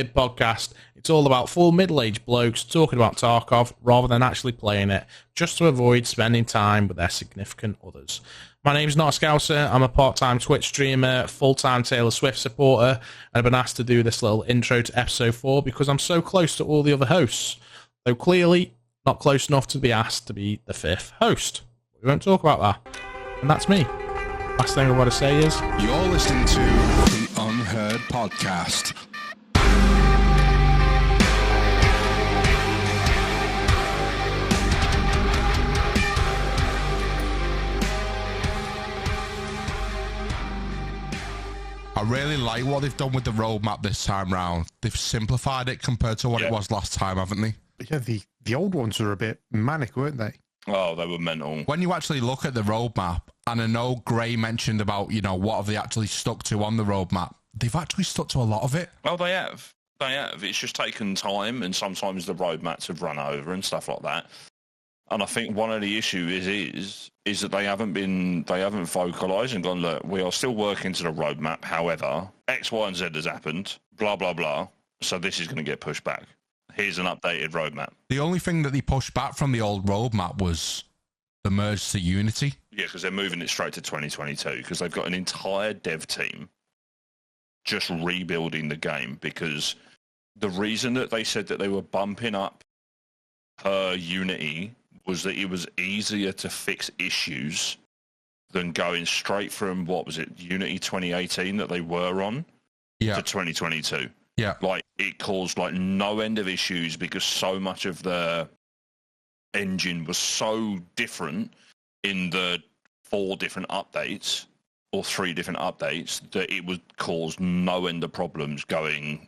podcast. It's all about four middle-aged blokes talking about Tarkov rather than actually playing it, just to avoid spending time with their significant others. My name's not a Scouser. I'm a part-time Twitch streamer, full-time Taylor Swift supporter, and I've been asked to do this little intro to episode 4 because I'm so close to all the other hosts, though clearly not close enough to be asked to be the 5th host. We won't talk about that. And that's me. Last thing I want to say is... You're listening to the Unheard podcast. I really like what they've done with the roadmap this time round. They've simplified it compared to what it was last time, haven't they? Yeah, the old ones were a bit manic, weren't they? Oh, they were mental. When you actually look at the roadmap, and I know Gray mentioned about, you know, what have they actually stuck to on the roadmap, they've actually stuck to a lot of it. Oh, they have. They have. It's just taken time, and sometimes the roadmaps have run over and stuff like that. And I think one of the issues is that they haven't vocalised and gone, look, we are still working to the roadmap. However, X, Y, and Z has happened, blah, blah, blah. So this is going to get pushed back. Here's an updated roadmap. The only thing that they pushed back from the old roadmap was the merge to Unity. Yeah, because they're moving it straight to 2022 because they've got an entire dev team just rebuilding the game because the reason that they said that they were bumping up per Unity was that it was easier to fix issues than going straight from, what was it, Unity 2018 that they were on to 2022. Yeah. Like, it caused, like, no end of issues because so much of the engine was so different in the 4 different updates or 3 different updates that it would cause no end of problems going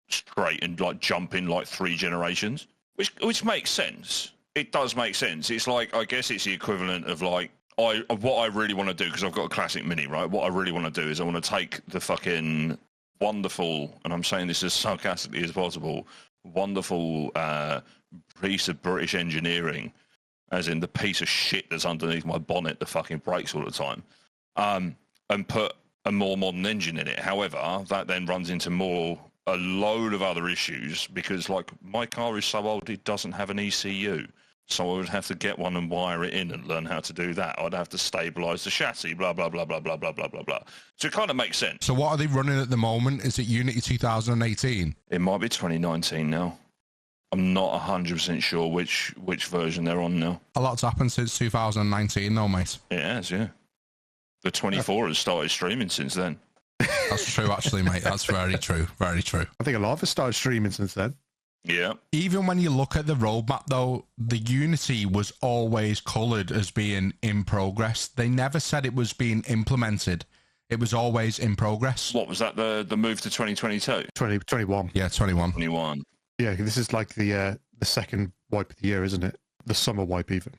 straight and, like, jumping, like, 3 generations, which makes sense. It does make sense. It's like, I guess it's the equivalent of, like, what I really want to do, because I've got a classic Mini, right? What I really want to do is I want to take the fucking wonderful, and I'm saying this as sarcastically as possible, wonderful piece of British engineering, as in the piece of shit that's underneath my bonnet that fucking breaks all the time, and put a more modern engine in it. However, that then runs into a load of other issues because, like, my car is so old it doesn't have an ECU. So I would have to get one and wire it in and learn how to do that. I'd have to stabilise the chassis, blah, blah, blah, blah, blah, blah, blah, blah, blah. So it kind of makes sense. So what are they running at the moment? Is it Unity 2018? It might be 2019 now. I'm not 100% sure which version they're on now. A lot's happened since 2019 though, mate. It has, yeah. The 24 has started streaming since then. That's true, actually, mate. That's very true. Very true. I think a lot of us started streaming since then. Yeah. Even when you look at the roadmap, though, the Unity was always coloured as being in progress. They never said it was being implemented. It was always in progress. What was that, the move to 2022? 2021. Yeah, 21. 21. Yeah, this is like the second wipe of the year, isn't it? The summer wipe, even.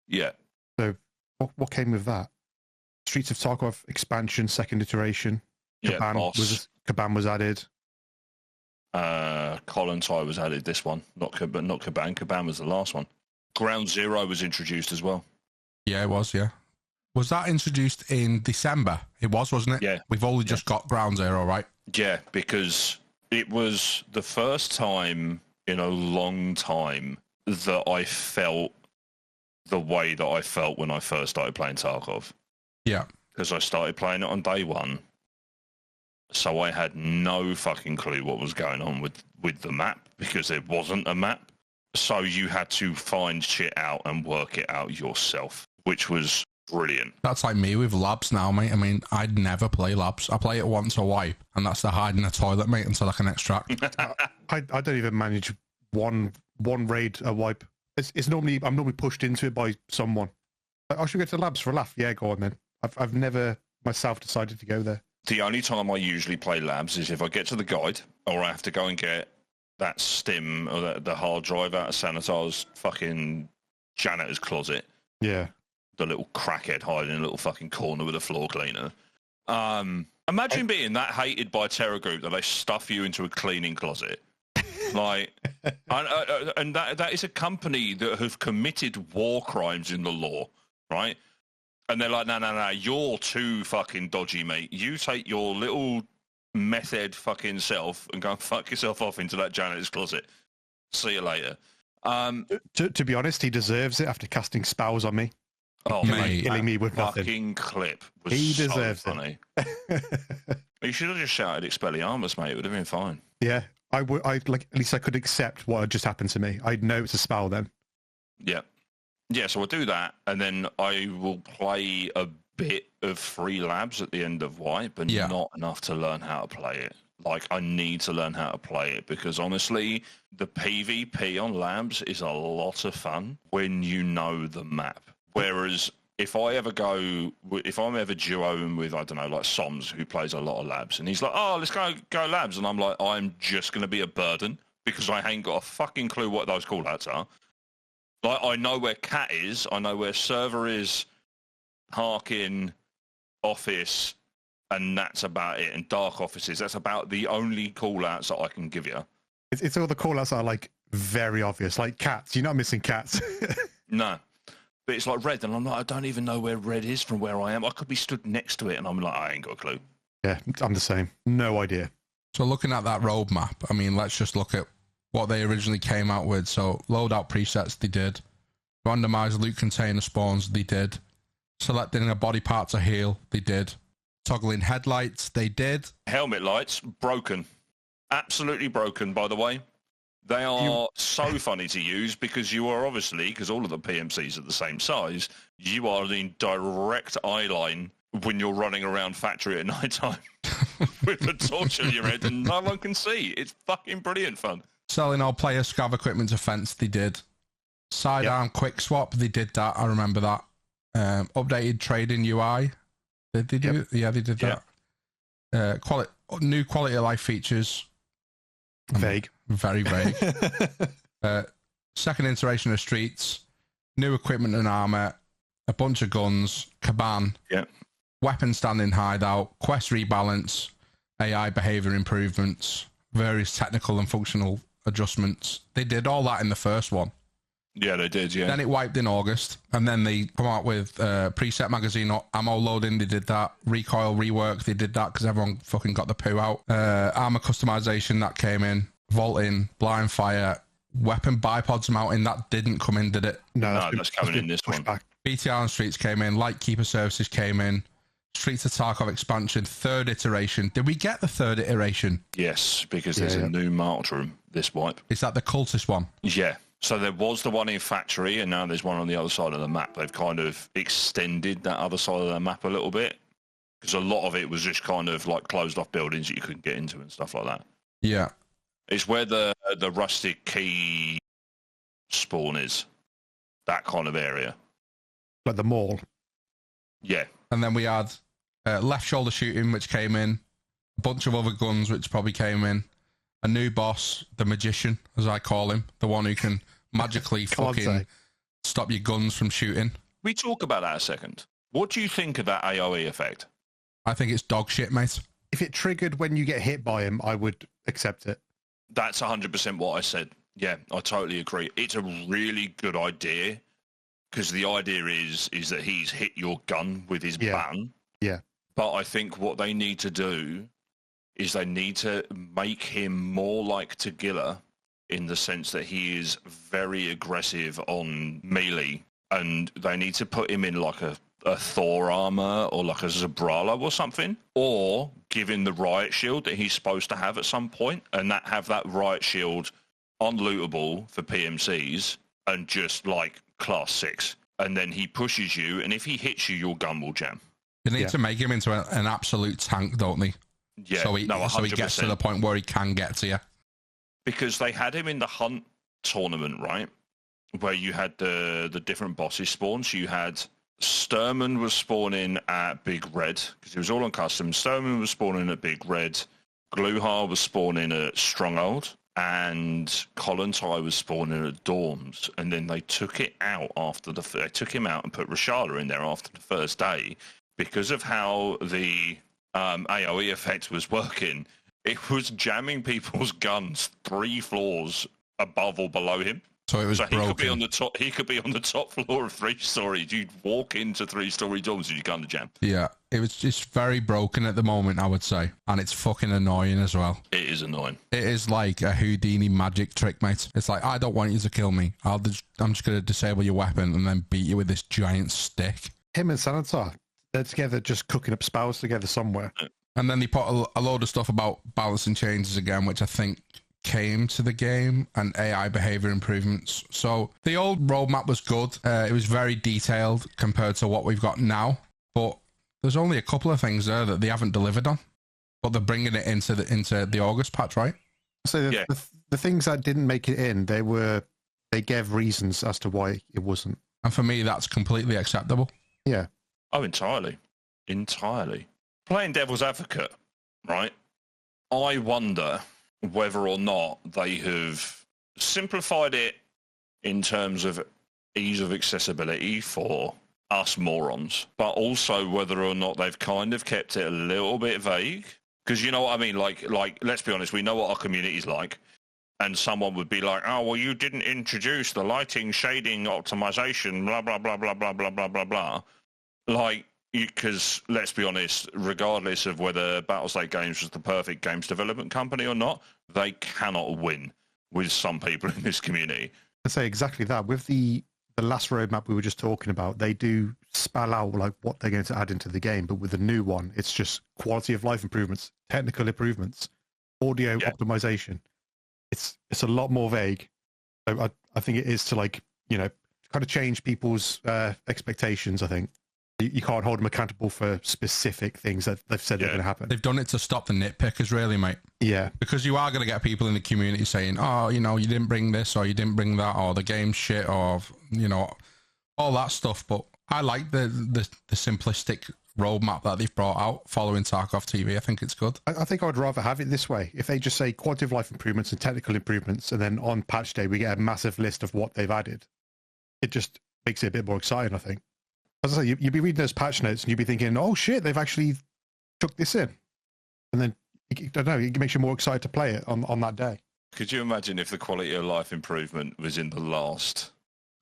Yeah. So what came with that? Streets of Tarkov expansion, second iteration. Caban was added. Kollontai was added this one, not Caban. Caban was the last one. Ground Zero was introduced as well. Yeah, it was, yeah. Was that introduced in December? It was, wasn't it? Yeah. We've only just got Ground Zero, right? Yeah, because it was the first time in a long time that I felt the way that I felt when I first started playing Tarkov. Yeah. Because I started playing it on day one. So I had no fucking clue what was going on with the map because there wasn't a map. So you had to find shit out and work it out yourself, which was brilliant. That's like me with labs now, mate. I mean, I'd never play labs. I play it once a wipe, and that's the hide in the toilet, mate, until I can extract. I don't even manage one raid a wipe. I'm normally pushed into it by someone. I should go to the labs for a laugh. Yeah, go on then. I've never myself decided to go there. The only time I usually play labs is if I get to the guide or I have to go and get that stim or the hard drive out of Sanitar's fucking janitor's closet. Yeah. The little crackhead hiding in a little fucking corner with a floor cleaner. Imagine being that hated by a terror group that they stuff you into a cleaning closet. Like, and that is a company that have committed war crimes in the law, right? And they're like, no, you're too fucking dodgy, mate. You take your little method fucking self and go and fuck yourself off into that janitor's closet. See you later. To be honest, he deserves it after casting spells on me. Oh, Mate, killing me with nothing. fucking clip was He so deserves funny. it. You should have just shouted Expelliarmus, mate. It would have been fine. Yeah, I would. I like at least I could accept what had just happened to me. I'd know it's a spell then. Yeah. Yeah, so I'll do that, and then I will play a bit of free labs at the end of White, but not enough to learn how to play it. Like, I need to learn how to play it, because honestly, the PvP on labs is a lot of fun when you know the map. Whereas if I'm ever duoing with, I don't know, like Soms, who plays a lot of labs, and he's like, oh, let's go labs, and I'm like, I'm just going to be a burden, because I ain't got a fucking clue what those callouts are. Like, I know where cat is, I know where server is, Harkin, office, and that's about it. And dark offices, that's about the only call-outs that I can give you. It's all the call-outs that are, like, very obvious. Like cats. You're not missing cats. No. But it's like red, and I'm like, I don't even know where red is from where I am. I could be stood next to it, and I'm like, I ain't got a clue. Yeah, I'm the same. No idea. So looking at that roadmap, I mean, let's just look at what they originally came out with. So loadout presets, they did. Randomized loot container spawns, they did. Selecting a body part to heal, they did. Toggling headlights, they did. Helmet lights, broken. Absolutely broken, by the way. They are so funny to use, because you are obviously, because all of the PMCs are the same size, you are in direct eye line when you're running around factory at night time with a torch on your head and no one can see. It's fucking brilliant fun. Selling all player scav equipment to fence, they did. Sidearm quick swap, they did that. I remember that. Updated trading UI. Did they do? Yeah, they did that. New quality of life features. Vague. Very vague. Second iteration of streets. New equipment and armor. A bunch of guns. Caban. Yeah. Weapon standing hideout. Quest rebalance. AI behavior improvements. Various technical and functional adjustments. They did all that in the first one. Yeah, they did, yeah. Then it wiped in August, and then they come out with preset magazine ammo loading. They did that. Recoil rework, they did that because everyone fucking got the poo out. Armor customization, that came in. Vaulting, blind fire, weapon bipods mounting, that didn't come in, did it? No, that's coming in this one. Back. BTR and Streets came in. Lightkeeper services came in. Streets of Tarkov expansion, third iteration. Did we get the third iteration? Yes, because there's a new martyrdom this wipe. Is that the cultist one? Yeah. So there was the one in factory, and now there's one on the other side of the map. They've kind of extended that other side of the map a little bit, because a lot of it was just kind of like closed off buildings that you couldn't get into and stuff like that. Yeah. It's where the rustic key spawn is. That kind of area. Like the mall. Yeah. And then we had left shoulder shooting, which came in. A bunch of other guns, which probably came in. A new boss, the magician, as I call him. The one who can magically fucking stop your guns from shooting. We talk about that a second. What do you think of that AoE effect? I think it's dog shit, mate. If it triggered when you get hit by him, I would accept it. That's 100% what I said. Yeah, I totally agree. It's a really good idea, because the idea is that he's hit your gun with his button. Yeah. But I think what they need to do is they need to make him more like Tagilla, in the sense that he is very aggressive on melee, and they need to put him in like a Thor armor or like a Zabralo or something, or give him the riot shield that he's supposed to have at some point, and have that riot shield unlootable for PMCs and just like class 6, and then he pushes you, and if he hits you, your gun will jam. They need to make him into an absolute tank, don't they? Yeah, so he gets to the point where he can get to you. Because they had him in the Hunt tournament, right? Where you had the different bosses spawn. So you had Sturman was spawning at Big Red, because he was all on custom. Sturman was spawning at Big Red. Gluhar was spawning at Stronghold. And Kollontai was spawning at Dorms. And then they took it out they took him out and put Rashala in there after the first day, because of how the AoE effect was working. It was jamming people's guns 3 floors above or below him. So it was broken. He could be on the top. He could be on the top floor of 3 stories. You'd walk into 3-story dorms and you can't jam. Yeah, it was just very broken at the moment, I would say, and it's fucking annoying as well. It is annoying. It is like a Houdini magic trick, mate. It's like, I don't want you to kill me. I'm just going to disable your weapon and then beat you with this giant stick. Him and Sanatar, they're together, just cooking up spells together somewhere. And then they put a load of stuff about balancing changes again, which I think came to the game, and AI behavior improvements. So the old roadmap was good. It was very detailed compared to what we've got now, but there's only a couple of things there that they haven't delivered on, but they're bringing it into the August patch, right? So the things that didn't make it in, they gave reasons as to why it wasn't. And for me, that's completely acceptable. Yeah. Oh, entirely. Playing devil's advocate, right? I wonder whether or not they have simplified it in terms of ease of accessibility for us morons, but also whether or not they've kind of kept it a little bit vague. Because you know what I mean? Like, let's be honest, we know what our community's like. And someone would be like, oh, well, you didn't introduce the lighting, shading, optimization, blah, blah, blah, blah, blah, blah, blah, blah, blah. Like, because let's be honest, regardless of whether Battlestate Games was the perfect games development company or not, they cannot win with some people in this community. I say exactly that. With the last roadmap we were just talking about, they do spell out like what they're going to add into the game, but with the new one, it's just quality of life improvements, technical improvements, audio optimization. It's a lot more vague. So I think it is to kind of change people's expectations. I think you can't hold them accountable for specific things that they've said they're going to happen. They've done it to stop the nitpickers, really, mate. Yeah. Because you are going to get people in the community saying, oh, you didn't bring this, or you didn't bring that, or the game's shit, or, all that stuff. But I like the simplistic roadmap that they've brought out following Tarkov TV. I think it's good. I think I'd rather have it this way. If they just say quality of life improvements and technical improvements, and then on patch day we get a massive list of what they've added, it just makes it a bit more exciting, I think. As I say, you'd be reading those patch notes and you'd be thinking, oh shit, they've actually took this in. And then, I don't know, it makes you more excited to play it on that day. Could you imagine if the quality of life improvement was in the last,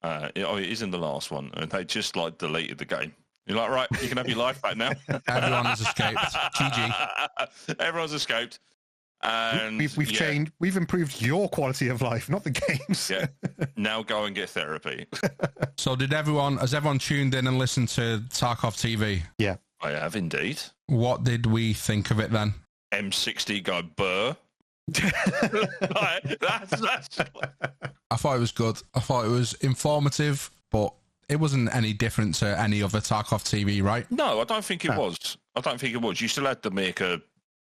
it is in the last one, and they just deleted the game? You're like, right, you can have your life back now. Everyone has escaped. GG. Everyone's escaped. And we've changed. We've improved your quality of life, not the games. Yeah. Now go and get therapy. So has everyone tuned in and listened to Tarkov TV? Yeah. I have indeed. What did we think of it then? M60 go burr. That's I thought it was good. I thought it was informative, but it wasn't any different to any other Tarkov TV, right? No, I don't think it was. You still had the maker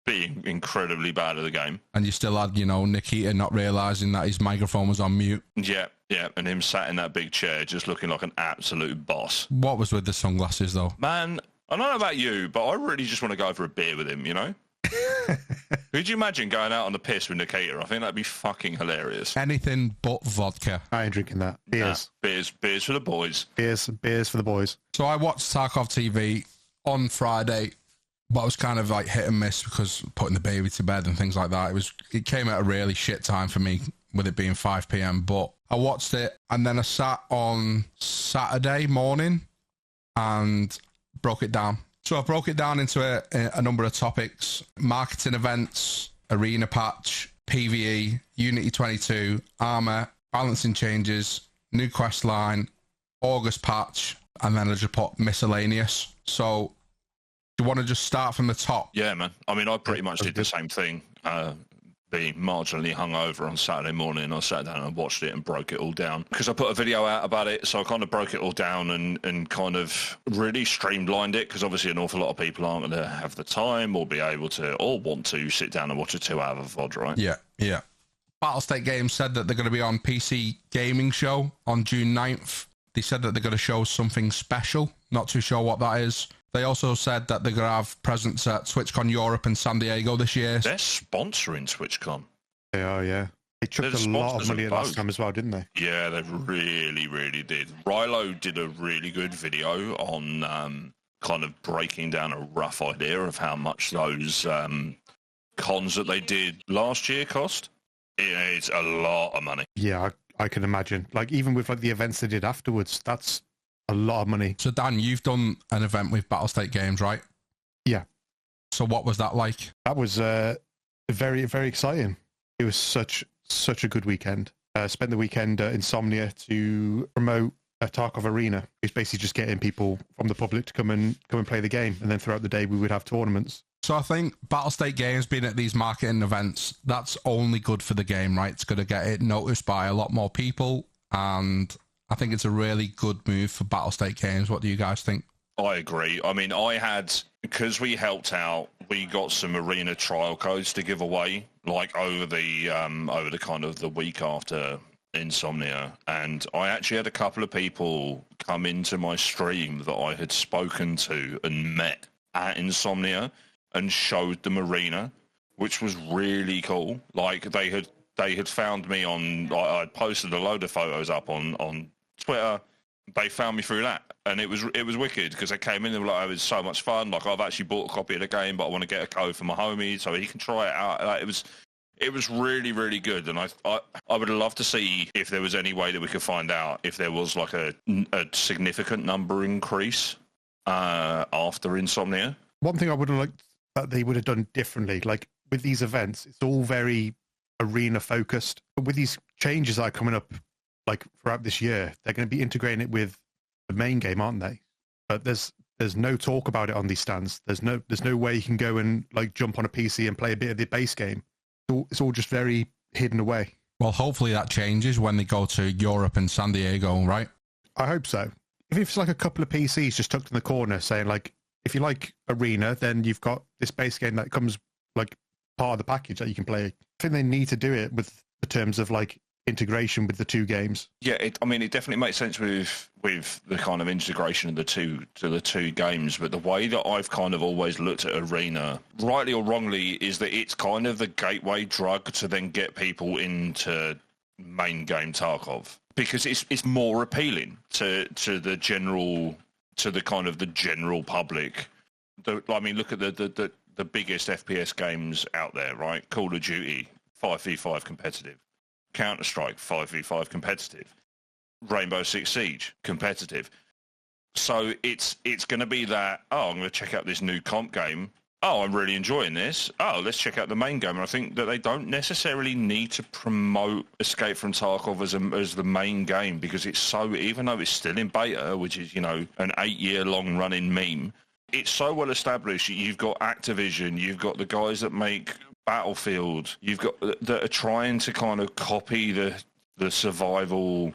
being incredibly bad at the game. And you still had, Nikita not realising that his microphone was on mute. Yeah, and him sat in that big chair just looking like an absolute boss. What was with the sunglasses, though? Man, I don't know about you, but I really just want to go for a beer with him, Could you imagine going out on the piss with Nikita? I think that'd be fucking hilarious. Anything but vodka. I ain't drinking that. Beers. Beers for the boys. Beers for the boys. So I watched Tarkov TV on Friday, but I was kind of like hit and miss because putting the baby to bed and things like that. It came at a really shit time for me with it being 5 p.m. But I watched it and then I sat on Saturday morning and broke it down. So I broke it down into a number of topics: marketing events, arena patch, PvE, Unity 22, armor, balancing changes, new quest line, August patch, and then I just put miscellaneous. So do you want to just start from the top? Yeah, man. I mean, I pretty much did the same thing. Being marginally hungover on Saturday morning, I sat down and watched it and broke it all down because I put a video out about it. So I kind of broke it all down and kind of really streamlined it because obviously an awful lot of people aren't going to have the time or be able to or want to sit down and watch a 2-hour VOD, right? Yeah. Battlestate Games said that they're going to be on PC Gaming Show on June 9th. They said that they're going to show something special. Not too sure what that is. They also said that they're going to have presence at TwitchCon Europe and San Diego this year. They're sponsoring TwitchCon. They are, yeah. They chucked a lot of money at last time as well, didn't they? Yeah, they really, really did. Rilo did a really good video on kind of breaking down a rough idea of how much those cons that they did last year cost. It's a lot of money. Yeah, I can imagine. Like even with like the events they did afterwards, that's a lot of money. So Dan, you've done an event with Battlestate Games, right? Yeah. So what was that like? That was very, very exciting. It was such a good weekend. Spent the weekend at Insomnia to promote a Tarkov Arena. It's basically just getting people from the public to come and play the game, and then throughout the day we would have tournaments. So I think Battlestate Games being at these marketing events, that's only good for the game, right? It's going to get it noticed by a lot more people, and I think it's a really good move for Battlestate Games. What do you guys think? I agree. I mean, because we helped out, we got some arena trial codes to give away, like over the kind of the week after Insomnia, and I actually had a couple of people come into my stream that I had spoken to and met at Insomnia and showed them arena, which was really cool. Like they had found me on, I posted a load of photos up on Twitter. They found me through that, and it was wicked because they came in and were like, "Oh, it was so much fun! Like I've actually bought a copy of the game, but I want to get a code for my homie so he can try it out." Like, it was really, really good, and I would love to see if there was any way that we could find out if there was like a significant number increase after Insomnia. One thing I would have liked that they would have done differently, like with these events, it's all very arena focused. But with these changes that are coming up, like throughout this year, they're going to be integrating it with the main game, aren't they? But there's no talk about it on these stands. There's no way you can go and like jump on a PC and play a bit of the base game. It's all just very hidden away. Well, hopefully that changes when they go to Europe and San Diego, right? I hope so. If it's like a couple of PCs just tucked in the corner saying like, if you like Arena, then you've got this base game that comes like part of the package that you can play. I think they need to do it with the terms of like integration with the two games. Yeah, it definitely makes sense with the kind of integration of the two games. But the way that I've kind of always looked at Arena, rightly or wrongly, is that it's kind of the gateway drug to then get people into main game Tarkov because it's more appealing to the general public. I mean, look at the biggest FPS games out there, right? Call of Duty 5v5 competitive. Counter-Strike 5v5 competitive, Rainbow Six Siege competitive. So it's going to be that, oh, I'm going to check out this new comp game. Oh, I'm really enjoying this. Oh, let's check out the main game. And I think that they don't necessarily need to promote Escape from Tarkov as the main game because it's so, even though it's still in beta, which is, an 8-year long running meme, it's so well established. You've got Activision, you've got the guys that make Battlefield, you've got that are trying to kind of copy the survival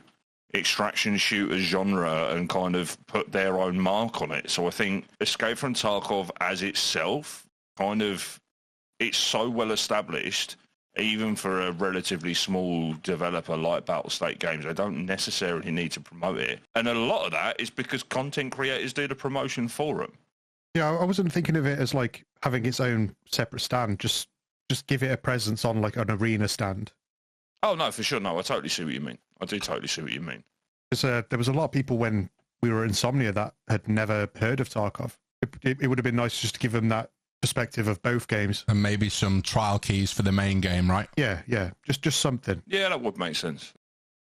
extraction shooter genre and kind of put their own mark on it. So I think Escape from Tarkov as itself, it's so well established, even for a relatively small developer like Battlestate Games, they don't necessarily need to promote it. And a lot of that is because content creators do the promotion for them. Yeah, I wasn't thinking of it as like having its own separate stand, just give it a presence on like an arena stand. Oh, no, for sure. No, I totally see what you mean. I do totally see what you mean. Because there was a lot of people when we were in Insomnia that had never heard of Tarkov. It would have been nice just to give them that perspective of both games. And maybe some trial keys for the main game, right? Yeah. Just something. Yeah, that would make sense.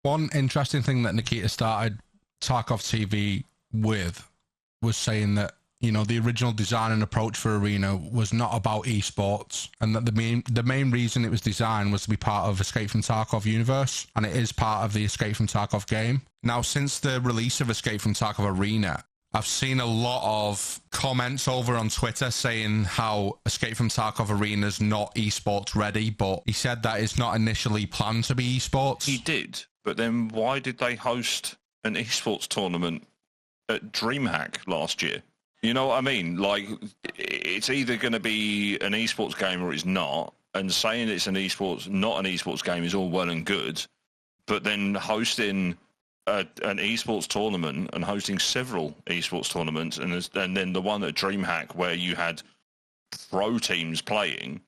One interesting thing that Nikita started Tarkov TV with was saying that the original design and approach for Arena was not about esports, and that the main reason it was designed was to be part of Escape from Tarkov universe, and it is part of the Escape from Tarkov game. Now, since the release of Escape from Tarkov Arena, I've seen a lot of comments over on Twitter saying how Escape from Tarkov Arena is not esports ready, but he said that it's not initially planned to be esports. He did, but then why did they host an esports tournament at DreamHack last year? You know what I mean? Like, it's either going to be an esports game or it's not. And saying it's not an esports game is all well and good. But then hosting an esports tournament and hosting several esports tournaments and then the one at DreamHack where you had pro teams playing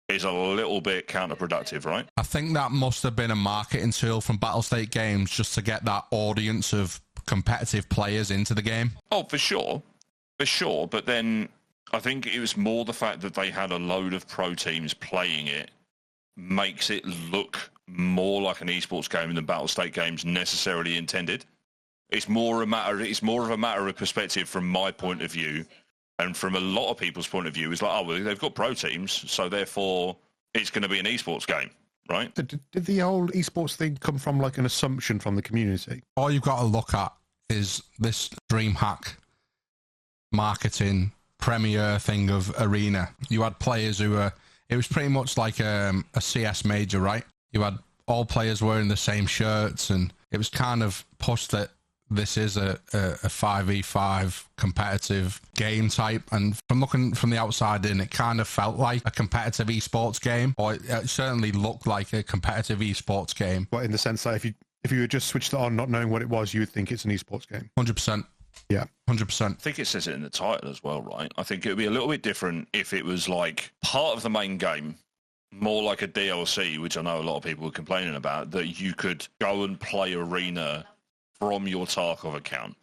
is a little bit counterproductive, right? I think that must have been a marketing tool from Battlestate Games just to get that audience of competitive players into the game. Oh, for sure. For sure, but then I think it was more the fact that they had a load of pro teams playing it makes it look more like an esports game than Battle State games necessarily intended. It's more of a matter of perspective from my point of view, and from a lot of people's point of view. It's like, oh, well, they've got pro teams, so therefore it's going to be an esports game, right? Did the whole esports thing come from like an assumption from the community? All you've got to look at is this DreamHack marketing premier thing of Arena. You had players who were, it was pretty much like a CS major, right? You had all players wearing the same shirts, and it was kind of pushed that this is a 5v5 competitive game type. And from looking from the outside in, it kind of felt like a competitive esports game, or it certainly looked like a competitive esports game. But in the sense that if you had just switched it on, not knowing what it was, you would think it's an esports game. 100%. Yeah, 100%. I think it says it in the title as well, right? I think it would be a little bit different if it was like part of the main game, more like a DLC, which I know a lot of people were complaining about, that you could go and play Arena from your Tarkov account,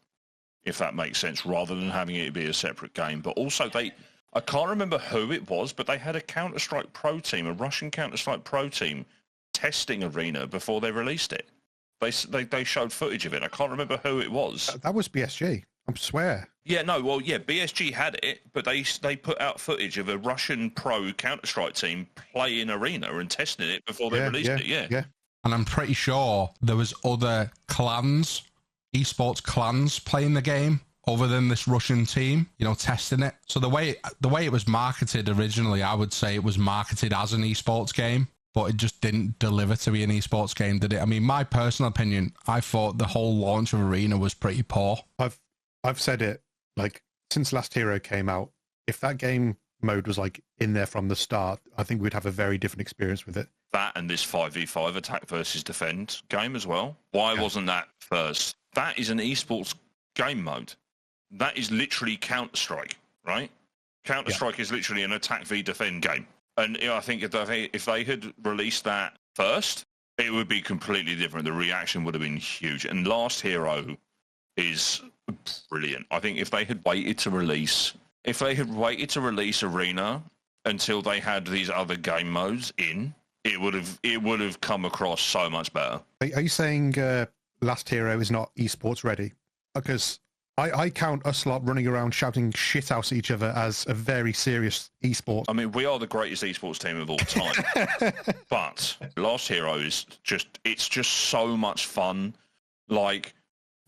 if that makes sense, rather than having it be a separate game. But also I can't remember who it was, but they had a Counter-Strike Pro team, a Russian Counter-Strike Pro team, testing Arena before they released it. They showed footage of it. I can't remember who it was. That was BSG, I swear. Yeah, no, well, yeah, BSG had it, but they put out footage of a Russian pro Counter-Strike team playing Arena and testing it before they released it, yeah. And I'm pretty sure there was other clans, esports clans playing the game other than this Russian team, testing it. So the way it was marketed originally, I would say it was marketed as an esports game, but it just didn't deliver to be an esports game, did it? I mean, my personal opinion, I thought the whole launch of Arena was pretty poor. I've said it, like, since Last Hero came out, if that game mode was like in there from the start, I think we'd have a very different experience with it. That and this 5v5 attack versus defend game as well. Why wasn't that first? That is an esports game mode. That is literally Counter-Strike, right? Counter-Strike is literally an attack v defend game. And I think if they had released that first, it would be completely different. The reaction would have been huge. And Last Hero is brilliant. I think if they had waited to release Arena until they had these other game modes in, it would have come across so much better. Are you saying Last Hero is not esports ready? Because I count us lot running around shouting shit out at each other as a very serious esport. I mean, we are the greatest esports team of all time. But Last Hero is it's just so much fun. Like,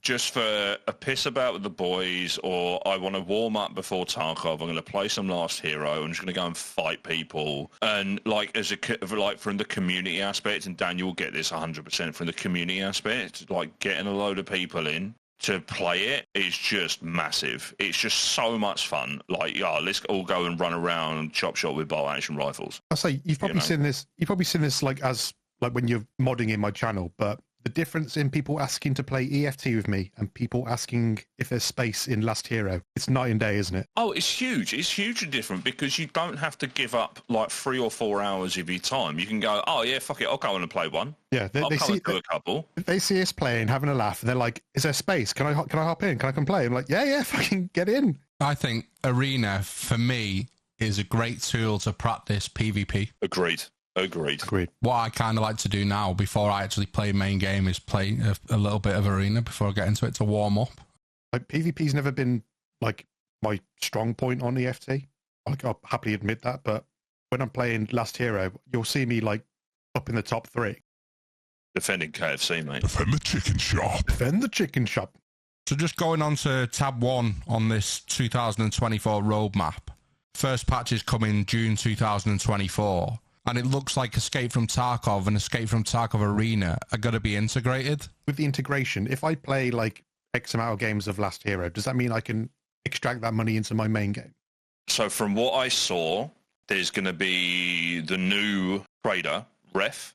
just for a piss about with the boys, or I want to warm up before Tarkov, I'm going to play some Last Hero. I'm just going to go and fight people. And like from the community aspect, and Daniel will get this 100% from the community aspect, like getting a load of people in to play it is just massive. It's just so much fun. Like, yeah, let's all go and run around and chop shot with bolt action rifles. I'll say you've probably seen this. You've probably seen this like when you're modding in my channel, but the difference in people asking to play EFT with me and people asking if there's space in Last Hero, it's night and day, isn't it? Oh, it's huge. It's hugely different because you don't have to give up like 3 or 4 hours of your time. You can go, oh yeah, fuck it, I'll go on and play one. Yeah, they see a couple. They see us playing, having a laugh, and they're like, "Is there space? Can I hop in? Can I come play?" I'm like, "Yeah, fucking get in." I think Arena for me is a great tool to practice PvP. Agreed. What I kind of like to do now before I actually play main game is play a little bit of Arena before I get into it to warm up. Like, PvP's never been like my strong point on EFT. Like, I'll happily admit that, but when I'm playing Last Hero, you'll see me like up in the top 3. Defending KFC, mate. Defend the chicken shop. Defend the chicken shop. So just going on to tab 1 on this 2024 roadmap. First patch is coming June 2024. And it looks like Escape from Tarkov and Escape from Tarkov Arena are going to be integrated. With the integration, if I play like X amount of games of Last Hero, does that mean I can extract that money into my main game? So from what I saw, there's going to be the new trader, Ref.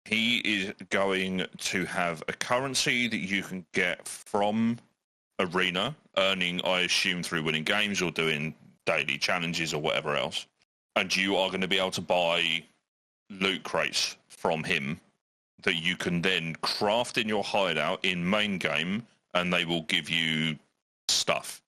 He is going to have a currency that you can get from Arena, earning, I assume, through winning games or doing daily challenges or whatever else. And you are going to be able to buy loot crates from him that you can then craft in your hideout in main game, and they will give you stuff.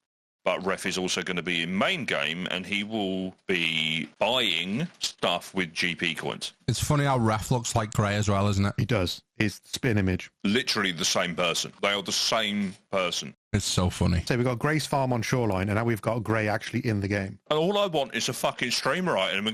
but Ref is also going to be in main game, and he will be buying stuff with GP coins. It's funny how Ref looks like Grey as well, isn't it? He does. His spin image. Literally the same person. They are the same person. It's so funny. So we've got Grey's farm on Shoreline, and now we've got Grey actually in the game. And all I want is a fucking streamer item.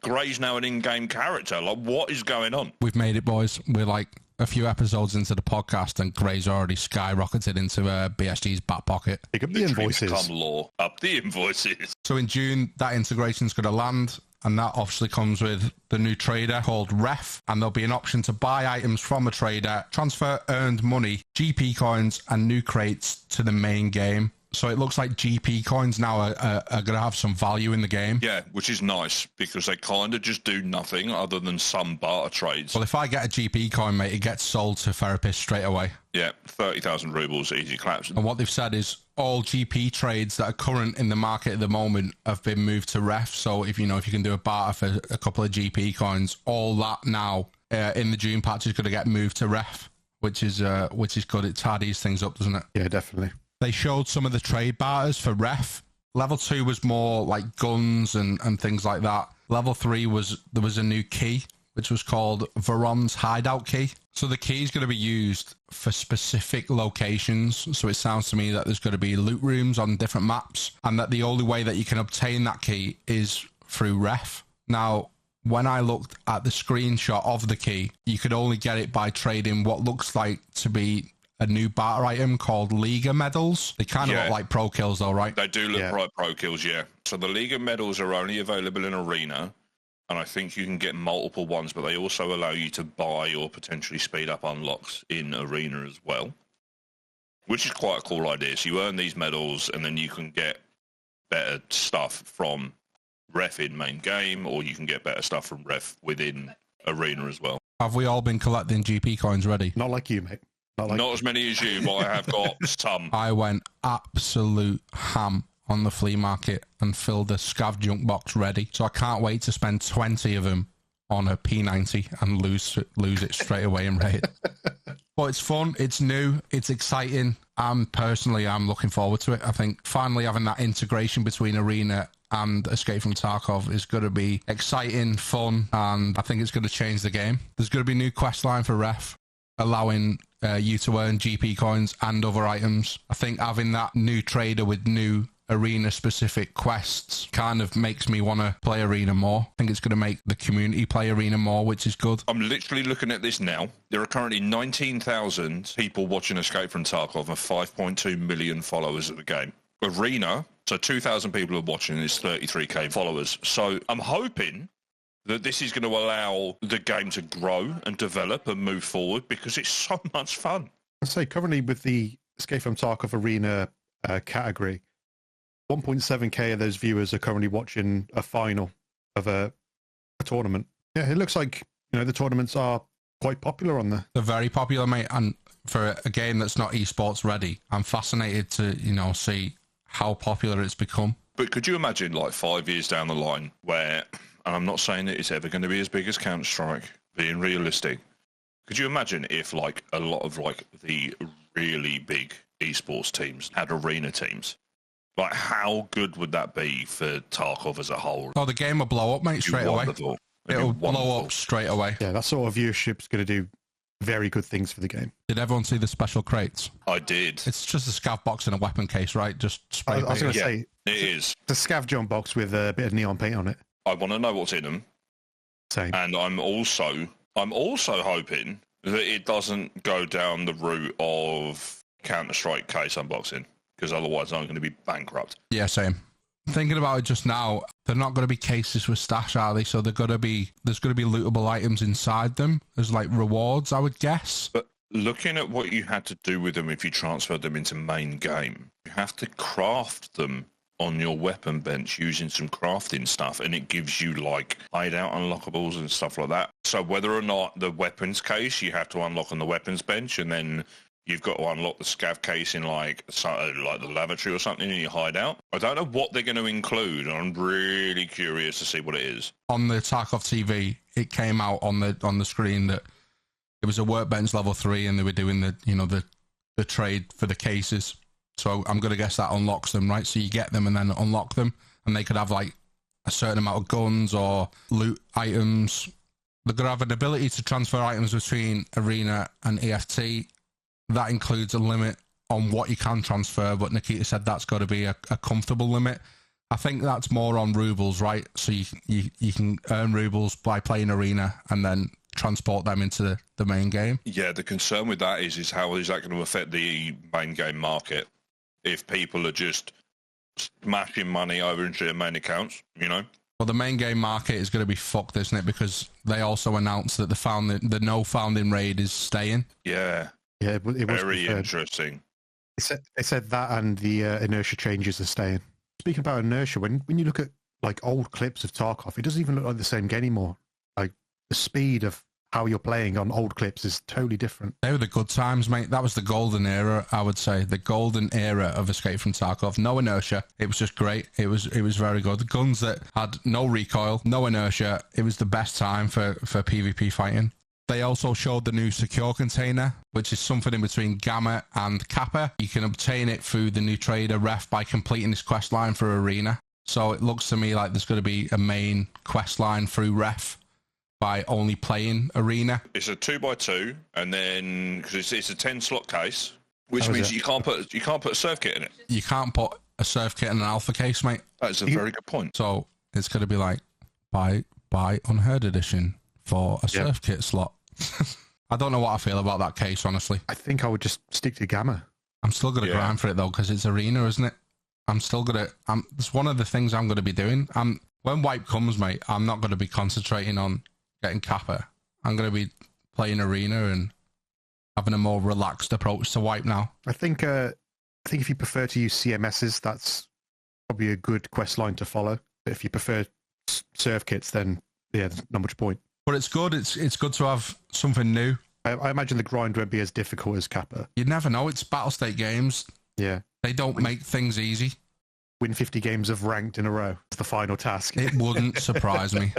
Grey's now an in-game character. Like, what is going on? We've made it, boys. We're like a few episodes into the podcast, and Grey's already skyrocketed into BSG's back pocket. Pick up the invoices. Become law. Up the invoices. So in June, that integration's going to land, and that obviously comes with the new trader called Ref, and there'll be an option to buy items from a trader, transfer earned money, GP coins, and new crates to the main game. So it looks like GP coins now are going to have some value in the game. Yeah, which is nice, because they kind of just do nothing other than some barter trades. Well, if I get a GP coin, mate, it gets sold to therapists straight away. Yeah, 30,000 rubles, easy claps. And what they've said is all GP trades that are current in the market at the moment have been moved to Ref. So if you can do a barter for a couple of GP coins, all that now in the June patch is going to get moved to Ref, which is good. It tidies things up, doesn't it? Yeah, definitely. They showed some of the trade barters for Ref. Level 2 was more like guns and things like that. Level 3 there was a new key, which was called Veron's Hideout Key. So the key is going to be used for specific locations. So it sounds to me that there's going to be loot rooms on different maps, and that the only way that you can obtain that key is through Ref. Now, when I looked at the screenshot of the key, you could only get it by trading what looks like to be a new barter item called Liga medals. They kind of look like pro kills though, right? They do look like pro kills, yeah. So the Liga medals are only available in Arena, and I think you can get multiple ones, but they also allow you to buy or potentially speed up unlocks in Arena as well, which is quite a cool idea. So you earn these medals, and then you can get better stuff from Ref in main game, or you can get better stuff from Ref within Arena as well. Have we all been collecting GP coins ready? Not like you, mate. Not as many as you, but I have got some. I went absolute ham on the flea market and filled the scav junk box ready. So I can't wait to spend 20 of them on a P90 and lose it straight away in raid. But it's fun, it's new, it's exciting. I'm looking forward to it. I think finally having that integration between Arena and Escape from Tarkov is going to be exciting, fun, and I think it's going to change the game. There's going to be a new quest line for Ref, allowing you to earn GP coins and other items. I think having that new trader with new Arena-specific quests kind of makes me want to play Arena more. I think it's going to make the community play Arena more, which is good. I'm literally looking at this now. There are currently 19,000 people watching Escape from Tarkov and 5.2 million followers of the game. Arena, so 2,000 people are watching, is 33k followers. So I'm hoping that this is going to allow the game to grow and develop and move forward, because it's so much fun. I say currently with the Escape from Tarkov Arena category, 1.7k of those viewers are currently watching a final of a tournament. Yeah, it looks like the tournaments are quite popular on there. They're very popular, mate, and for a game that's not esports ready, I'm fascinated to see how popular it's become. But could you imagine, like 5 years down the line, where, and I'm not saying that it's ever going to be as big as Counter-Strike, being realistic, could you imagine if like a lot of like the really big esports teams had Arena teams? Like, how good would that be for Tarkov as a whole? Oh, the game will blow up, mate, straight away. It'll blow up straight away. Yeah, that sort of viewership's going to do very good things for the game. Did everyone see the special crates? I did. It's just a scav box and a weapon case, right? Just spray paint. I was going to say, it is. The scav jump box with a bit of neon paint on it. I want to know what's in them. Same. And I'm also hoping that it doesn't go down the route of Counter-Strike case unboxing, because otherwise I'm going to be bankrupt. Yeah, same. Thinking about it just now, they're not going to be cases with stash, are they? So there's going to be lootable items inside them as like rewards, I would guess. But looking at what you had to do with them if you transferred them into main game, you have to craft them on your weapon bench using some crafting stuff, and it gives you like hideout unlockables and stuff like that. So whether or not the weapons case you have to unlock on the weapons bench, and then you've got to unlock the scav case in like the lavatory or something in your hideout. I don't know what they're going to include. I'm really curious to see what it is. On the Tarkov TV, it came out on the screen that it was a workbench level 3, and they were doing the trade for the cases. So I'm going to guess that unlocks them, right? So you get them and then unlock them, and they could have like a certain amount of guns or loot items. They're going to have an ability to transfer items between Arena and EFT. That includes a limit on what you can transfer, but Nikita said that's got to be a comfortable limit. I think that's more on rubles, right? So you can earn rubles by playing Arena and then transport them into the main game. Yeah, the concern with that is how is that going to affect the main game market if people are just smashing money over into their main accounts, you know? Well, the main game market is going to be fucked, isn't it? Because they also announced that the no founding raid is staying. Yeah. Yeah, it was very confirmed. interesting. They said that and the inertia changes are staying. Speaking about inertia, when you look at like old clips of Tarkov, it doesn't even look like the same game anymore. Like the speed of how you're playing on old clips is totally different. They were the good times, mate. That was the golden era, I would say. The golden era of Escape from Tarkov. No inertia. It was just great. It was very good. The guns that had no recoil, no inertia. It was the best time for PvP fighting. They also showed the new secure container, which is something in between Gamma and Kappa. You can obtain it through the new trader Ref by completing this quest line for Arena. So it looks to me like there's going to be a main quest line through Ref by only playing Arena. It's a 2x2, and then because it's a 10-slot case, which means you can't put a surf kit in it. You can't put a surf kit in an alpha case, mate. That's a very good point. So it's going to be like buy Unheard edition for a surf kit slot. I don't know what I feel about that case, honestly. I think I would just stick to Gamma. I'm still going to grind for it, though, because it's Arena, isn't it? It's one of the things I'm going to be doing. When wipe comes, mate, I'm not going to be concentrating on getting Kappa. I'm going to be playing Arena and having a more relaxed approach to wipe now. I think if you prefer to use CMSs, that's probably a good quest line to follow. But if you prefer surf kits, then yeah, there's not much point. But it's good. It's good to have something new. I imagine the grind won't be as difficult as Kappa. You never know. It's battle state games. Yeah. They don't make things easy. Win 50 games of ranked in a row. It's the final task. It wouldn't surprise me.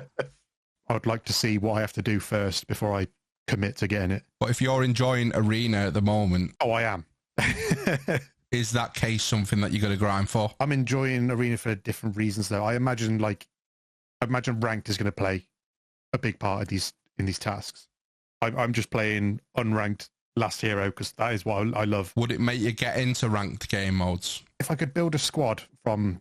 I would like to see what I have to do first before I commit to getting it. But if you're enjoying Arena at the moment... Oh, I am. Is that case something that you're going to grind for? I'm enjoying Arena for different reasons, though. I imagine ranked is going to play a big part of these tasks. I'm just playing unranked last hero because that is what I love. Would it make you get into ranked game modes? If I could build a squad from,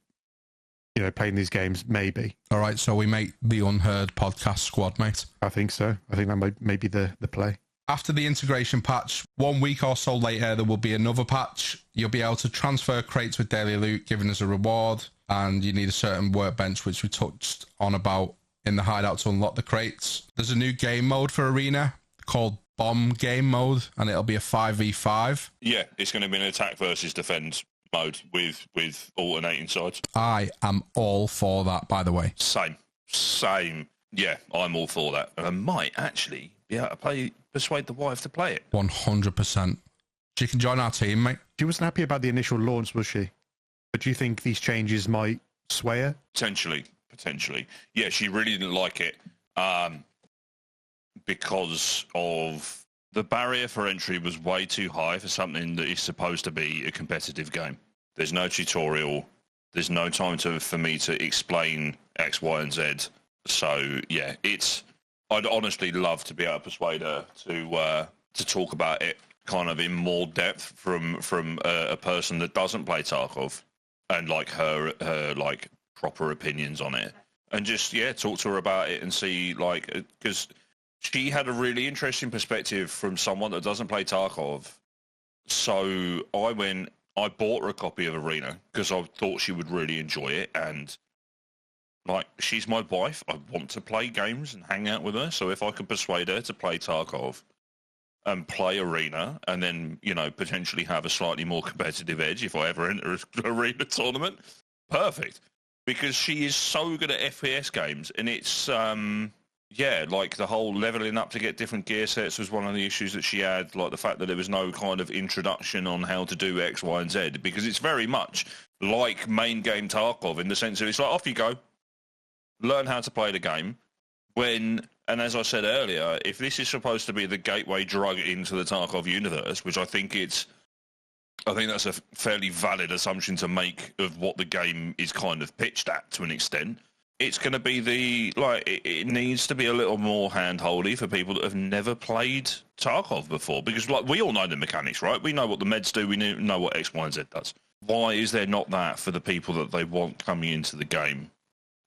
playing these games, maybe. All right, so we make the Unheard podcast squad, mate. I think so. I think that may be the play. After the integration patch, 1 week or so later, there will be another patch. You'll be able to transfer crates with daily loot, given as a reward, and you need a certain workbench, which we touched on about in the hideout to unlock the crates. There's a new game mode for Arena called Bomb Game Mode, and it'll be a 5v5. Yeah, it's going to be an attack versus defend mode with alternating sides. I am all for that, by the way. Same. Yeah, I'm all for that. And I might actually be able to persuade the wife to play it. 100%. She can join our team, mate. She wasn't happy about the initial launch, was she? But do you think these changes might sway her? Potentially. Yeah, she really didn't like it because of the barrier for entry was way too high for something that is supposed to be a competitive game. There's no tutorial. There's no time for me to explain X, Y, and Z. So, yeah, I'd honestly love to be able to persuade her to talk about it kind of in more depth from a person that doesn't play Tarkov and like her like proper opinions on it, and just talk to her about it and see, like, because she had a really interesting perspective from someone that doesn't play Tarkov. So I bought her a copy of Arena because I thought she would really enjoy it, and like, she's my wife. I want to play games and hang out with her. So if I could persuade her to play Tarkov and play Arena, and then potentially have a slightly more competitive edge if I ever enter an Arena tournament, perfect. Because she is so good at FPS games, and it's, like the whole leveling up to get different gear sets was one of the issues that she had, like the fact that there was no kind of introduction on how to do X, Y, and Z, because it's very much like main game Tarkov in the sense of it's like, off you go, learn how to play the game. And as I said earlier, if this is supposed to be the gateway drug into the Tarkov universe, which I think it's I think that's a fairly valid assumption to make of what the game is kind of pitched at to an extent. It's going to be it needs to be a little more hand-holdy for people that have never played Tarkov before, because like we all know the mechanics, right? We know what the meds do, we know what X, Y, and Z does. Why is there not that for the people that they want coming into the game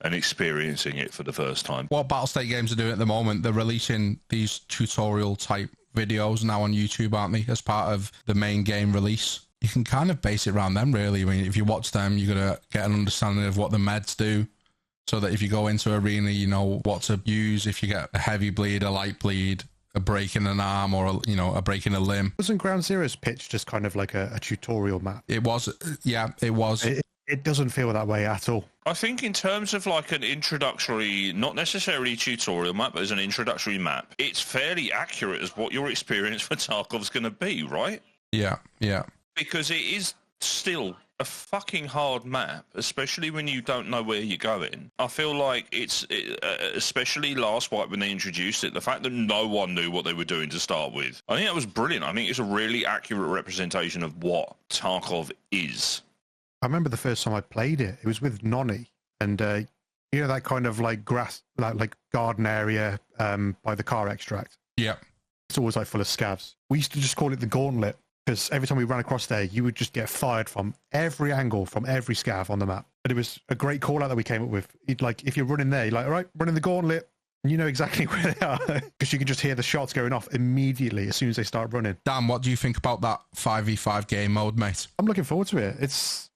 and experiencing it for the first time? What Battlestate Games are doing at the moment, they're releasing these tutorial-type videos now on YouTube, aren't they, as part of the main game release? You can kind of base it around them, really. I mean, if you watch them, you're going to get an understanding of what the meds do, so that if you go into arena, you know what to use if you get a heavy bleed, a light bleed, a break in an arm, or a break in a limb. Wasn't Ground Zero's pitch just kind of like a tutorial map? It was, yeah, it was. It doesn't feel that way at all. I think in terms of like an introductory, not necessarily tutorial map, but as an introductory map, it's fairly accurate as what your experience for Tarkov's going to be, right? Yeah, yeah. Because it is still a fucking hard map, especially when you don't know where you're going. I feel like especially last wipe when they introduced it, the fact that no one knew what they were doing to start with, I think that was brilliant. I think it's a really accurate representation of what Tarkov is. I remember the first time I played it, it was with Nonny, and that kind of like grass, like garden area by the car extract. Yeah. It's always like full of scavs. We used to just call it the gauntlet, because every time we ran across there, you would just get fired from every angle, from every scav on the map. But it was a great call out that we came up with. If you're running there, you're like, all right, running the gauntlet, and you know exactly where they are, because you can just hear the shots going off immediately as soon as they start running. Dan, what do you think about that 5v5 game mode, mate? I'm looking forward to it. It's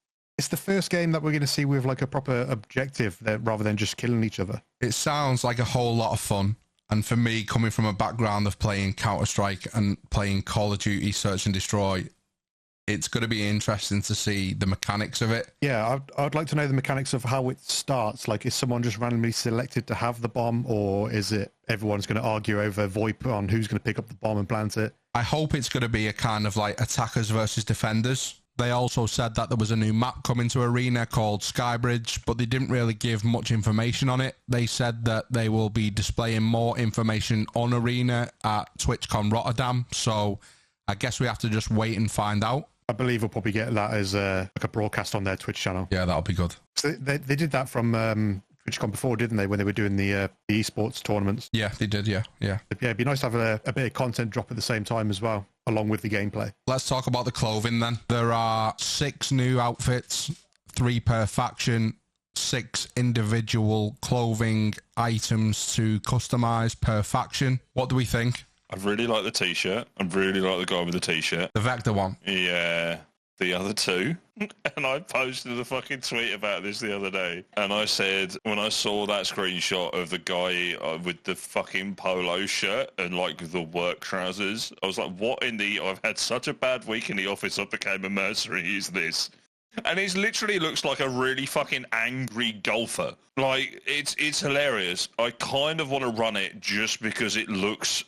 the first game that we're going to see with like a proper objective rather than just killing each other. It sounds like a whole lot of fun. And for me, coming from a background of playing Counter-Strike and playing Call of Duty Search and Destroy, it's going to be interesting to see the mechanics of it. Yeah, I'd like to know the mechanics of how it starts. Like, is someone just randomly selected to have the bomb, or is it everyone's going to argue over VoIP on who's going to pick up the bomb and plant it? I hope it's going to be a kind of like attackers versus defenders. They also said that there was a new map coming to Arena called Skybridge, but they didn't really give much information on it. They said that they will be displaying more information on Arena at TwitchCon Rotterdam, so I guess we have to just wait and find out. I believe we'll probably get that as like a broadcast on their Twitch channel. Yeah, that'll be good. So they did that from TwitchCon before, didn't they, when they were doing the esports tournaments? Yeah, they did, yeah. Yeah, it'd be nice to have a bit of content drop at the same time as well, along with the gameplay. Let's talk about the clothing then. There are 6 new outfits, 3 per faction, 6 individual clothing items to customize per faction. What do we think? I really like the t-shirt. I really like the guy with the t-shirt. The Vector one. Yeah. The other 2. And I posted a fucking tweet about this the other day. And I said, when I saw that screenshot of the guy with the fucking polo shirt and like the work trousers, I was like, what in the... I've had such a bad week in the office, I became a mercenary, is this? And it literally looks like a really fucking angry golfer. Like, it's hilarious. I kind of want to run it just because it looks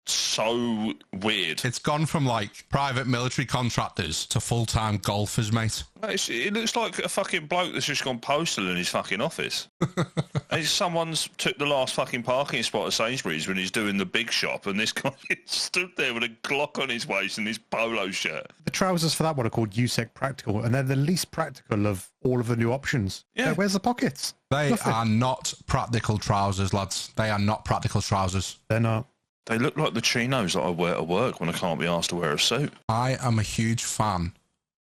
so weird. It's gone from like private military contractors to full-time golfers, mate. It looks like a fucking bloke that's just gone postal in his fucking office. Someone's took the last fucking parking spot at Sainsbury's when he's doing the big shop, and this guy stood there with a Glock on his waist and his polo shirt. The trousers for that one are called USEC Practical, and they're the least practical of all of the new options. Yeah. Where's the pockets? They Nothing. are not practical trousers, lads. They are not practical trousers. They're not. They look like the chinos that I wear to work when I can't be asked to wear a suit. I am a huge fan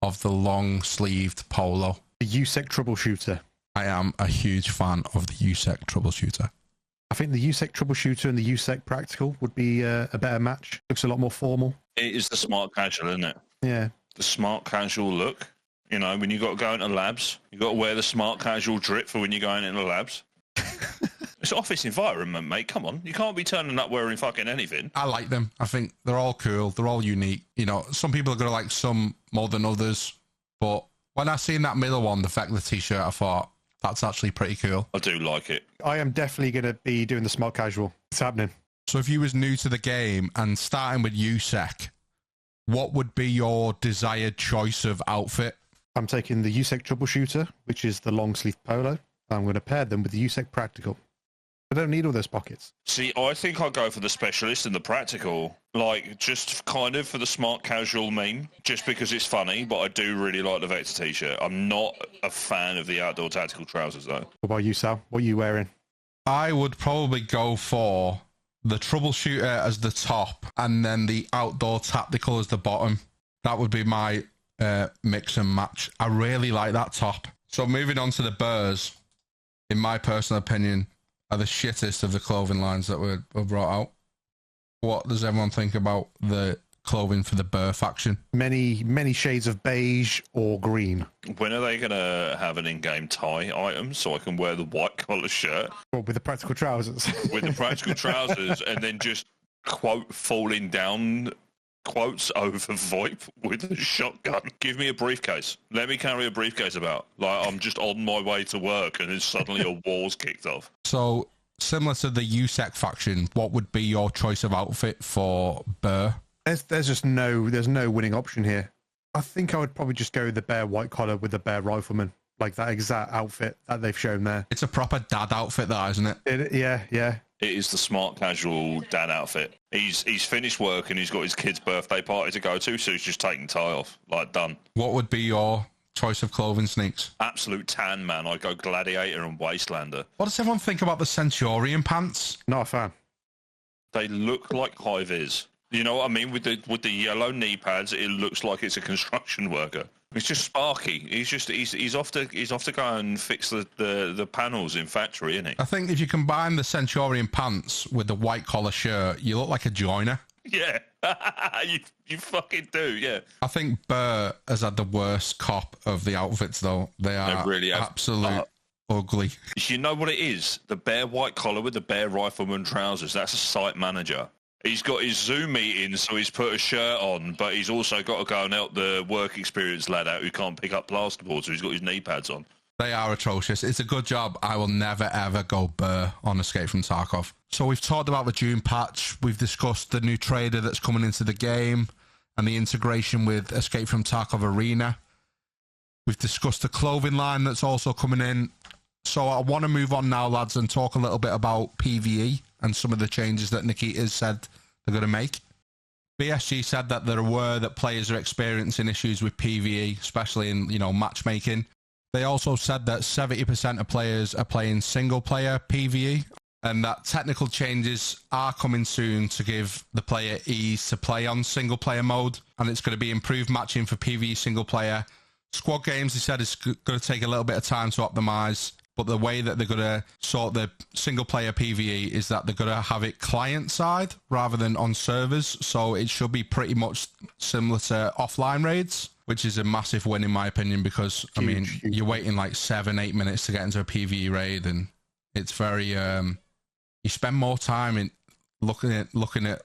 of the long-sleeved polo. The USEC Troubleshooter. I am a huge fan of the USEC Troubleshooter. I think the USEC Troubleshooter and the USEC Practical would be a better match. Looks a lot more formal. It is the smart casual, isn't it? Yeah. The smart casual look. You know, when you got to go into labs, you got to wear the smart casual drip for when you're going into labs. It's office environment, mate. Come on. You can't be turning up wearing fucking anything. I like them. I think they're all cool. They're all unique. You know, some people are going to like some more than others. But when I seen that middle one, the Vector t-shirt, I thought, that's actually pretty cool. I do like it. I am definitely going to be doing the smart casual. It's happening. So if you was new to the game and starting with USEC, what would be your desired choice of outfit? I'm taking the USEC Troubleshooter, which is the long sleeve polo. I'm going to pair them with the USEC Practical. I don't need all those pockets. See, I think I'll go for the specialist and the practical. Like, just kind of for the smart casual meme, just because it's funny, but I do really like the Vector t-shirt. I'm not a fan of the outdoor tactical trousers, though. What about you, Sal? What are you wearing? I would probably go for the troubleshooter as the top and then the outdoor tactical as the bottom. That would be my mix and match. I really like that top. So moving on to the Burrs, in my personal opinion, are the shittest of the clothing lines that were brought out. What does everyone think about the clothing for the Burr faction? Many shades of beige or green. When are they going to have an in-game tie item so I can wear the white collar shirt? Or with the practical trousers. With the practical trousers and then just, quote, falling down quotes over VoIP with a shotgun. Give me a briefcase. Let me carry a briefcase about. Like, I'm just on my way to work and then suddenly a wall's kicked off. So, similar to the USEC faction, what would be your choice of outfit for Burr? There's just no winning option here. I think I would probably just go with the bare white collar with the bare rifleman. Like that exact outfit that they've shown there. It's a proper dad outfit, that, isn't it? Yeah. It is the smart casual dad outfit. He's finished work and he's got his kid's birthday party to go to, so he's just taking the tie off. Like, done. What would be your choice of clothing, Sneaks? Absolute tan, man. I'd go Gladiator and Wastelander. What does everyone think about the Centurion pants? Not a fan. They look like high vis. You know what I mean? With the yellow knee pads, it looks like it's a construction worker. It's just Sparky. He's off to go and fix the panels in factory, isn't he? I think if you combine the Centurion pants with the white collar shirt, you look like a joiner. Yeah, you fucking do. Yeah. I think Burr has had the worst cop of the outfits, though. They are really have. absolute ugly. You know what it is? The bare white collar with the bare rifleman trousers. That's a site manager. He's got his Zoom meeting, so he's put a shirt on, but he's also got to go and help the work experience lad out who can't pick up plasterboard, so he's got his knee pads on. They are atrocious. It's a good job. I will never, ever go Burr on Escape from Tarkov. So we've talked about the June patch. We've discussed the new trader that's coming into the game and the integration with Escape from Tarkov Arena. We've discussed the clothing line that's also coming in. So I want to move on now, lads, and talk a little bit about PvE and some of the changes that Nikita's said they're going to make. BSG said that they're aware that players are experiencing issues with PvE, especially in, matchmaking. They also said that 70% of players are playing single-player PvE, and that technical changes are coming soon to give the player ease to play on single-player mode, and it's going to be improved matching for PvE single-player. Squad games, they said, is going to take a little bit of time to optimize. But the way that they're going to sort the single-player PvE is that they're going to have it client-side rather than on servers. So it should be pretty much similar to offline raids, which is a massive win in my opinion because, huge. You're waiting like 7-8 minutes to get into a PvE raid and it's very... you spend more time in looking at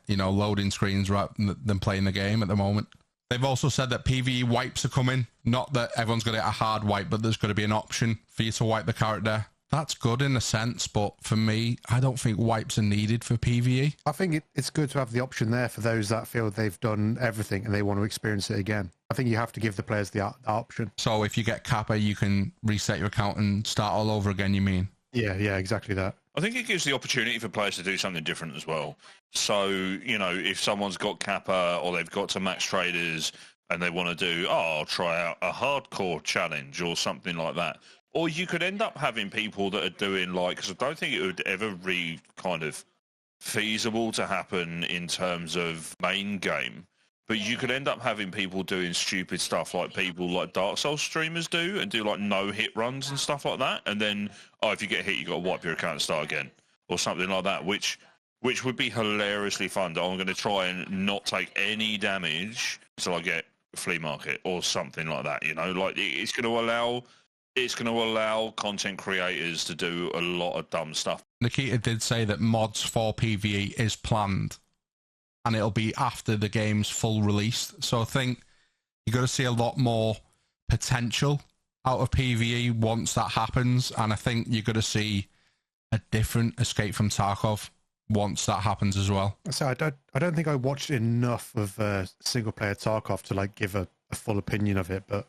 loading screens rather than playing the game at the moment. They've also said that PvE wipes are coming. Not that everyone's going to get a hard wipe, but there's going to be an option for you to wipe the character. That's good in a sense, but for me, I don't think wipes are needed for PvE. I think it's good to have the option there for those that feel they've done everything and they want to experience it again. I think you have to give the players the option. So if you get Kappa, you can reset your account and start all over again, you mean? Yeah, exactly that. I think it gives the opportunity for players to do something different as well. So, if someone's got Kappa or they've got to max traders and they want to do, I'll try out a hardcore challenge or something like that. Or you could end up having people that are doing because I don't think it would ever be kind of feasible to happen in terms of main game. But you could end up having people doing stupid stuff like people like Dark Souls streamers do and do no-hit runs and stuff like that. And then, if you get hit, you got to wipe your account and start again or something like that, which would be hilariously fun. I'm going to try and not take any damage until I get flea market or something like that. It's going to allow content creators to do a lot of dumb stuff. Nikita did say that mods for PvE is planned. And it'll be after the game's full release. So I think you're going to see a lot more potential out of PvE once that happens. And I think you're going to see a different Escape from Tarkov once that happens as well. So I don't think I watched enough of single-player Tarkov to give a full opinion of it. But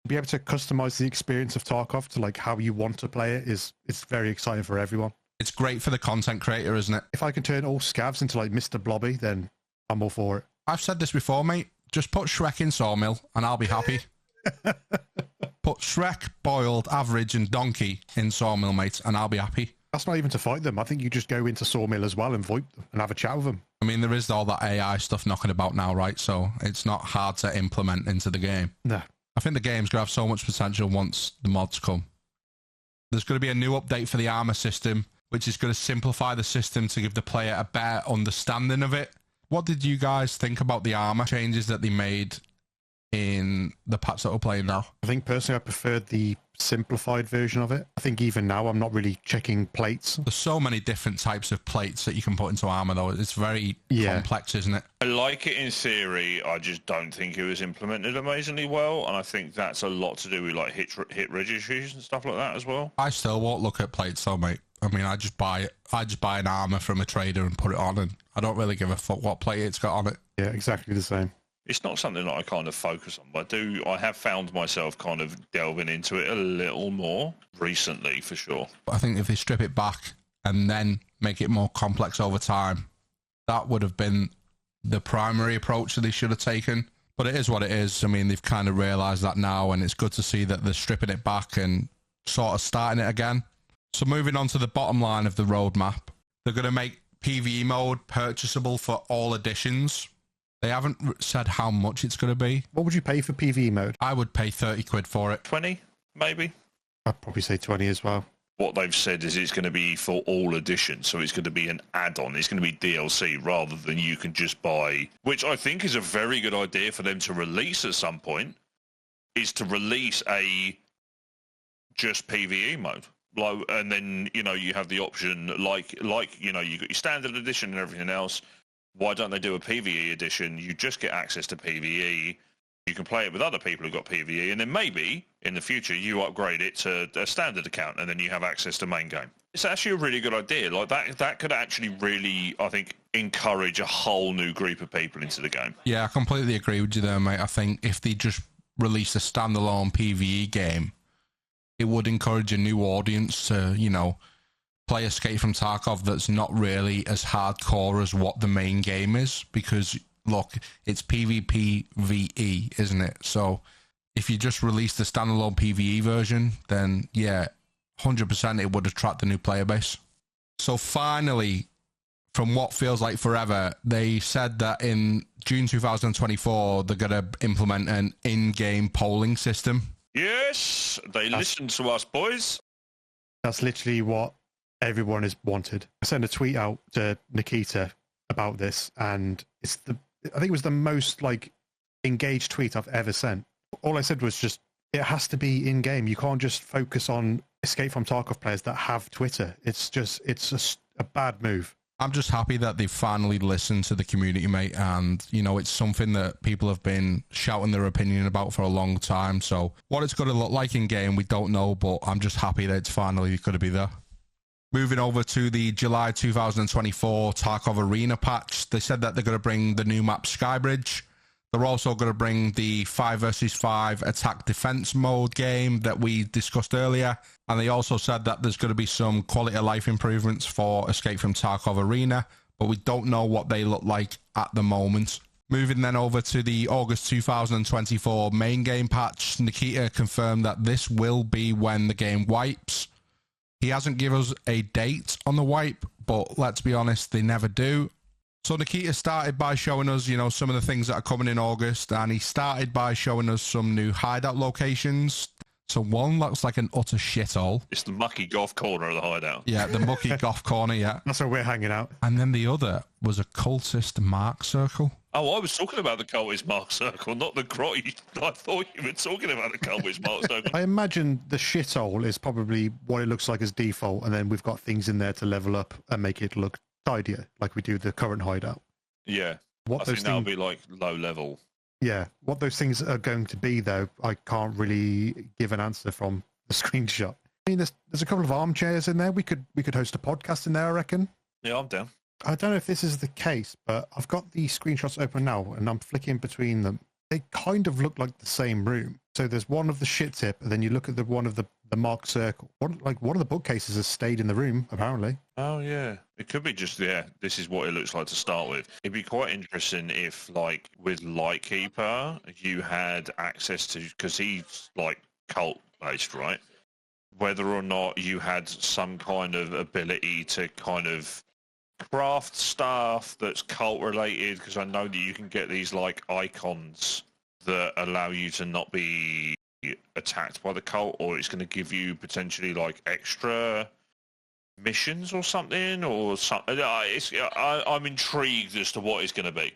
be able to customize the experience of Tarkov to how you want to play it it's very exciting for everyone. It's great for the content creator, isn't it? If I can turn all scavs into like Mr. Blobby, then I'm all for it. I've said this before, mate. Just put Shrek in Sawmill and I'll be happy. Put Shrek, Boiled, Average and Donkey in Sawmill, mate, and I'll be happy. That's not even to fight them. I think you just go into Sawmill as well and VoIP them and have a chat with them. I mean, there is all that AI stuff knocking about now, right? So it's not hard to implement into the game. No. I think the game's going to have so much potential once the mods come. There's going to be a new update for the armor system, which is going to simplify the system to give the player a better understanding of it. What did you guys think about the armor changes that they made in the patch that we're playing now? I think personally I preferred the simplified version of it. I think even now I'm not really checking plates. There's so many different types of plates that you can put into armor, though. It's very complex, isn't it? I like it in theory. I just don't think it was implemented amazingly well, and I think that's a lot to do with like hit registries and stuff like that as well. I still won't look at plates, though, mate. I mean, I just buy an armor from a trader and put it on, and I don't really give a fuck what plate it's got on it. Yeah, exactly the same. It's not something that I kind of focus on, but I have found myself kind of delving into it a little more recently, for sure. I think if they strip it back and then make it more complex over time, that would have been the primary approach that they should have taken. But it is what it is. I mean, they've kind of realised that now, and it's good to see that they're stripping it back and sort of starting it again. So moving on to the bottom line of the roadmap, they're going to make PvE mode purchasable for all editions. They haven't said how much it's going to be. What would you pay for PvE mode? I would pay 30 quid for it. 20, maybe? I'd probably say 20 as well. What they've said is it's going to be for all editions, so it's going to be an add-on. It's going to be DLC rather than you can just buy, which I think is a very good idea for them to release at some point, is to release a just PvE mode. And then, you know, you have the option, like you got your standard edition and everything else. Why don't they do a PvE edition? You just get access to PvE. You can play it with other people who've got PvE, and then maybe in the future you upgrade it to a standard account, and then you have access to main game. It's actually a really good idea. Like that could actually really, I think, encourage a whole new group of people into the game. Yeah, I completely agree with you there, mate. I think if they just release a standalone PvE game, it would encourage a new audience to, you know, play Escape from Tarkov that's not really as hardcore as what the main game is, because look, it's PvP VE, isn't it? So if you just release the standalone PvE version, then yeah, 100% it would attract the new player base. So finally, from what feels like forever, they said that in June 2024 they're going to implement an in-game polling system. Yes, they listened to us, boys. That's literally what everyone has wanted. I sent a tweet out to Nikita about this, and I think it was the most like engaged tweet I've ever sent. All I said was just, it has to be in game. You can't just focus on Escape from Tarkov players that have Twitter. It's a bad move. I'm just happy that they've finally listened to the community, mate, and you know, it's something that people have been shouting their opinion about for a long time. So what it's going to look like in game, we don't know, but I'm just happy that it's finally going to be there. Moving over to the July 2024 Tarkov Arena patch, they said that they're going to bring the new map Skybridge. They're also going to bring the 5 versus 5 attack defense mode game that we discussed earlier. And they also said that there's going to be some quality of life improvements for Escape from Tarkov Arena, but we don't know what they look like at the moment. Moving then over to the August 2024 main game patch, Nikita confirmed that this will be when the game wipes. He hasn't given us a date on the wipe, but let's be honest, they never do. So Nikita started by showing us, you know, some of the things that are coming in August, and he started by showing us some new hideout locations. So one looks like an utter shithole. It's the mucky golf corner of the hideout. Yeah, the mucky golf corner, yeah. That's where we're hanging out. And then the other was a cultist mark circle. Oh, I was talking about the cultist mark circle, not the grotty. I thought you were talking about the cultist mark circle. I imagine the shithole is probably what it looks like as default, and then we've got things in there to level up and make it look tidier, like we do the current hideout. Yeah, I think that'll be like low level. Yeah, what those things are going to be, though, I can't really give an answer from the screenshot. I mean, there's a couple of armchairs in there. We could host a podcast in there, I reckon. Yeah, I'm down. I don't know if this is the case, but I've got the screenshots open now, and I'm flicking between them. They kind of look like the same room. So there's one of the shit tip, and then you look at the one of the the marked circle. One of the bookcases has stayed in the room, apparently. Oh yeah, it could be just this is what it looks like to start with. It'd be quite interesting if, like, with Lightkeeper, you had access to, because he's like cult based, right? Whether or not you had some kind of ability to kind of craft stuff that's cult related, because I know that you can get these like icons that allow you to not be attacked by the cult, or it's going to give you potentially like extra missions or something, or something. I'm intrigued as to what it's going to be,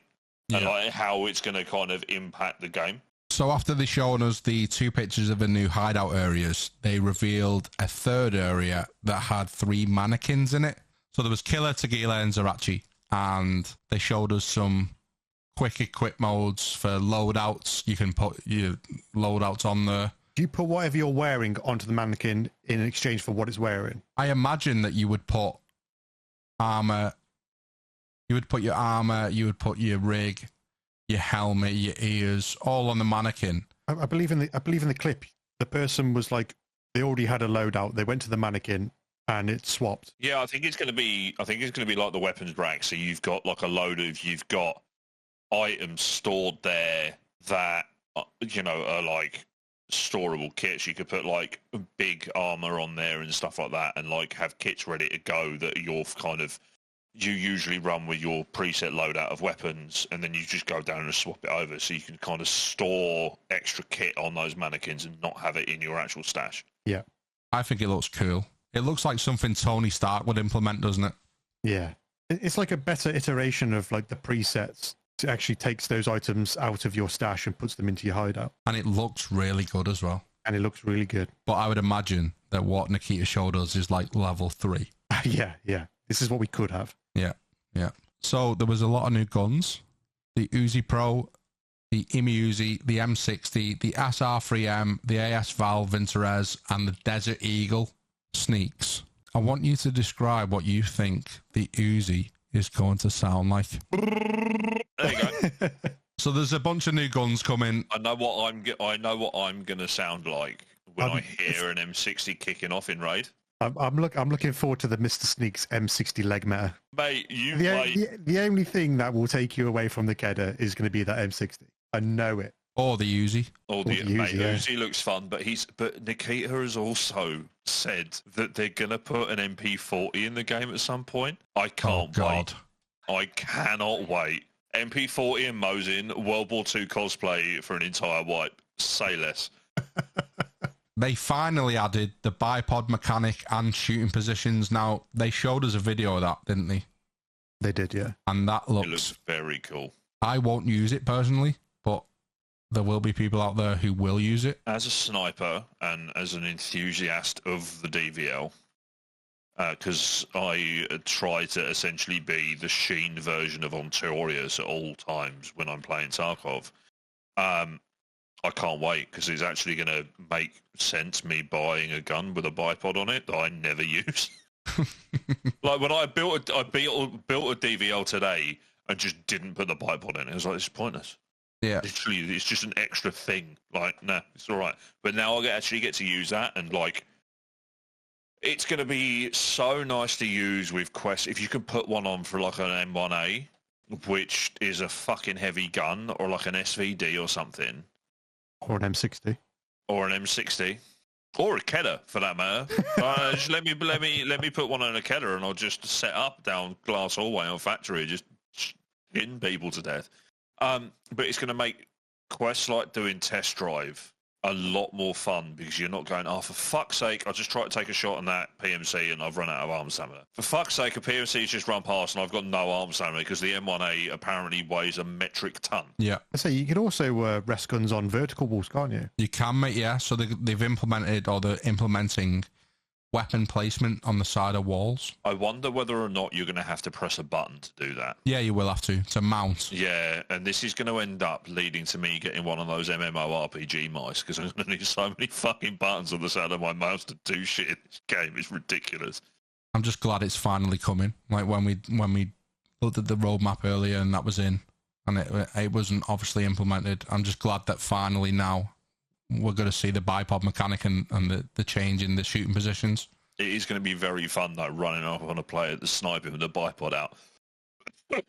and like how it's going to kind of impact the game. So after they showed us the 2 pictures of the new hideout areas, they revealed a third area that had 3 mannequins in it. So there was Killer, Tagila, and Zerachi, and they showed us some quick equip modes for loadouts. You can put your loadouts on there. Do you put whatever you're wearing onto the mannequin in exchange for what it's wearing? I imagine that you would put armor. You would put your armor, you would put your rig, your helmet, your ears, all on the mannequin. I believe in the clip, the person was like, they already had a loadout. They went to the mannequin and it swapped. Yeah, I think it's going to be like the weapons rack. So you've got like you've got items stored there that are like storable kits. You could put like big armor on there and stuff like that, and like have kits ready to go that you usually run with your preset loadout of weapons, and then you just go down and swap it over, so you can kind of store extra kit on those mannequins and not have it in your actual stash. Yeah, I think it looks cool. It looks like something Tony Stark would implement, doesn't it? Yeah, it's like a better iteration of like the presets. It actually takes those items out of your stash and puts them into your hideout. And it looks really good as well. And it looks really good. But I would imagine that what Nikita showed us is like level 3. Yeah. This is what we could have. Yeah. So there was a lot of new guns. The Uzi Pro, the IMI Uzi, the M60, the SR3M, the AS Valve Vintorez, and the Desert Eagle sneaks. I want you to describe what you think the Uzi is going to sound like. There you go. So there's a bunch of new guns coming. I know what I'm going to sound like when I hear an M60 kicking off in Raid. I'm looking forward to the Mr. Sneaks M60 leg meta. Mate, the only thing that will take you away from the Kedda is going to be that M60. I know it. Or the Uzi. Uzi looks fun, but Nikita has also said that they're going to put an MP40 in the game at some point. I can't wait. I cannot wait. MP40 and Mosin, World War II cosplay for an entire wipe. Say less. They finally added the bipod mechanic and shooting positions. Now, they showed us a video of that, didn't they? They did, yeah. And that looks... It looks very cool. I won't use it personally, but there will be people out there who will use it. As a sniper and as an enthusiast of the DVL, because I try to essentially be the Sheen version of Ontorius at all times when I'm playing Tarkov, I can't wait, because it's actually going to make sense me buying a gun with a bipod on it that I never use. Like when I built a DVL today and just didn't put the bipod in it, I was like, it's pointless. Yeah. Literally, it's just an extra thing. Like, nah, it's all right. But now I actually get to use that, and like, it's going to be so nice to use with quests. If you can put one on for like an M1A, which is a fucking heavy gun, or like an SVD or something. Or an M60. Or an M60. Or a Kedda, for that matter. Just let me put one on a Kedda, and I'll just set up down Glass Hallway on Factory, just hitting people to death. But it's going to make quests like doing Test Drive a lot more fun, because you're not going, oh, for fuck's sake, I just tried to take a shot on that PMC and I've run out of arm stamina. For fuck's sake, a PMC's just run past and I've got no arm stamina because the M1A apparently weighs a metric ton. Yeah. I say you can also rest guns on vertical walls, can't you? You can, mate, yeah. So they've implemented, or they're implementing, weapon placement on the side of walls. I wonder whether or not you're going to have to press a button to do that. Yeah, you will have to mount. Yeah, and this is going to end up leading to me getting one of those MMORPG mice, because I'm going to need so many fucking buttons on the side of my mouse to do shit in this game. It's ridiculous. I'm just glad it's finally coming. Like when we looked at the roadmap earlier and that was in, and it wasn't obviously implemented. I'm just glad that finally now we're going to see the bipod mechanic and the change in the shooting positions. It is going to be very fun, though, running up on a player that's sniping with the bipod out.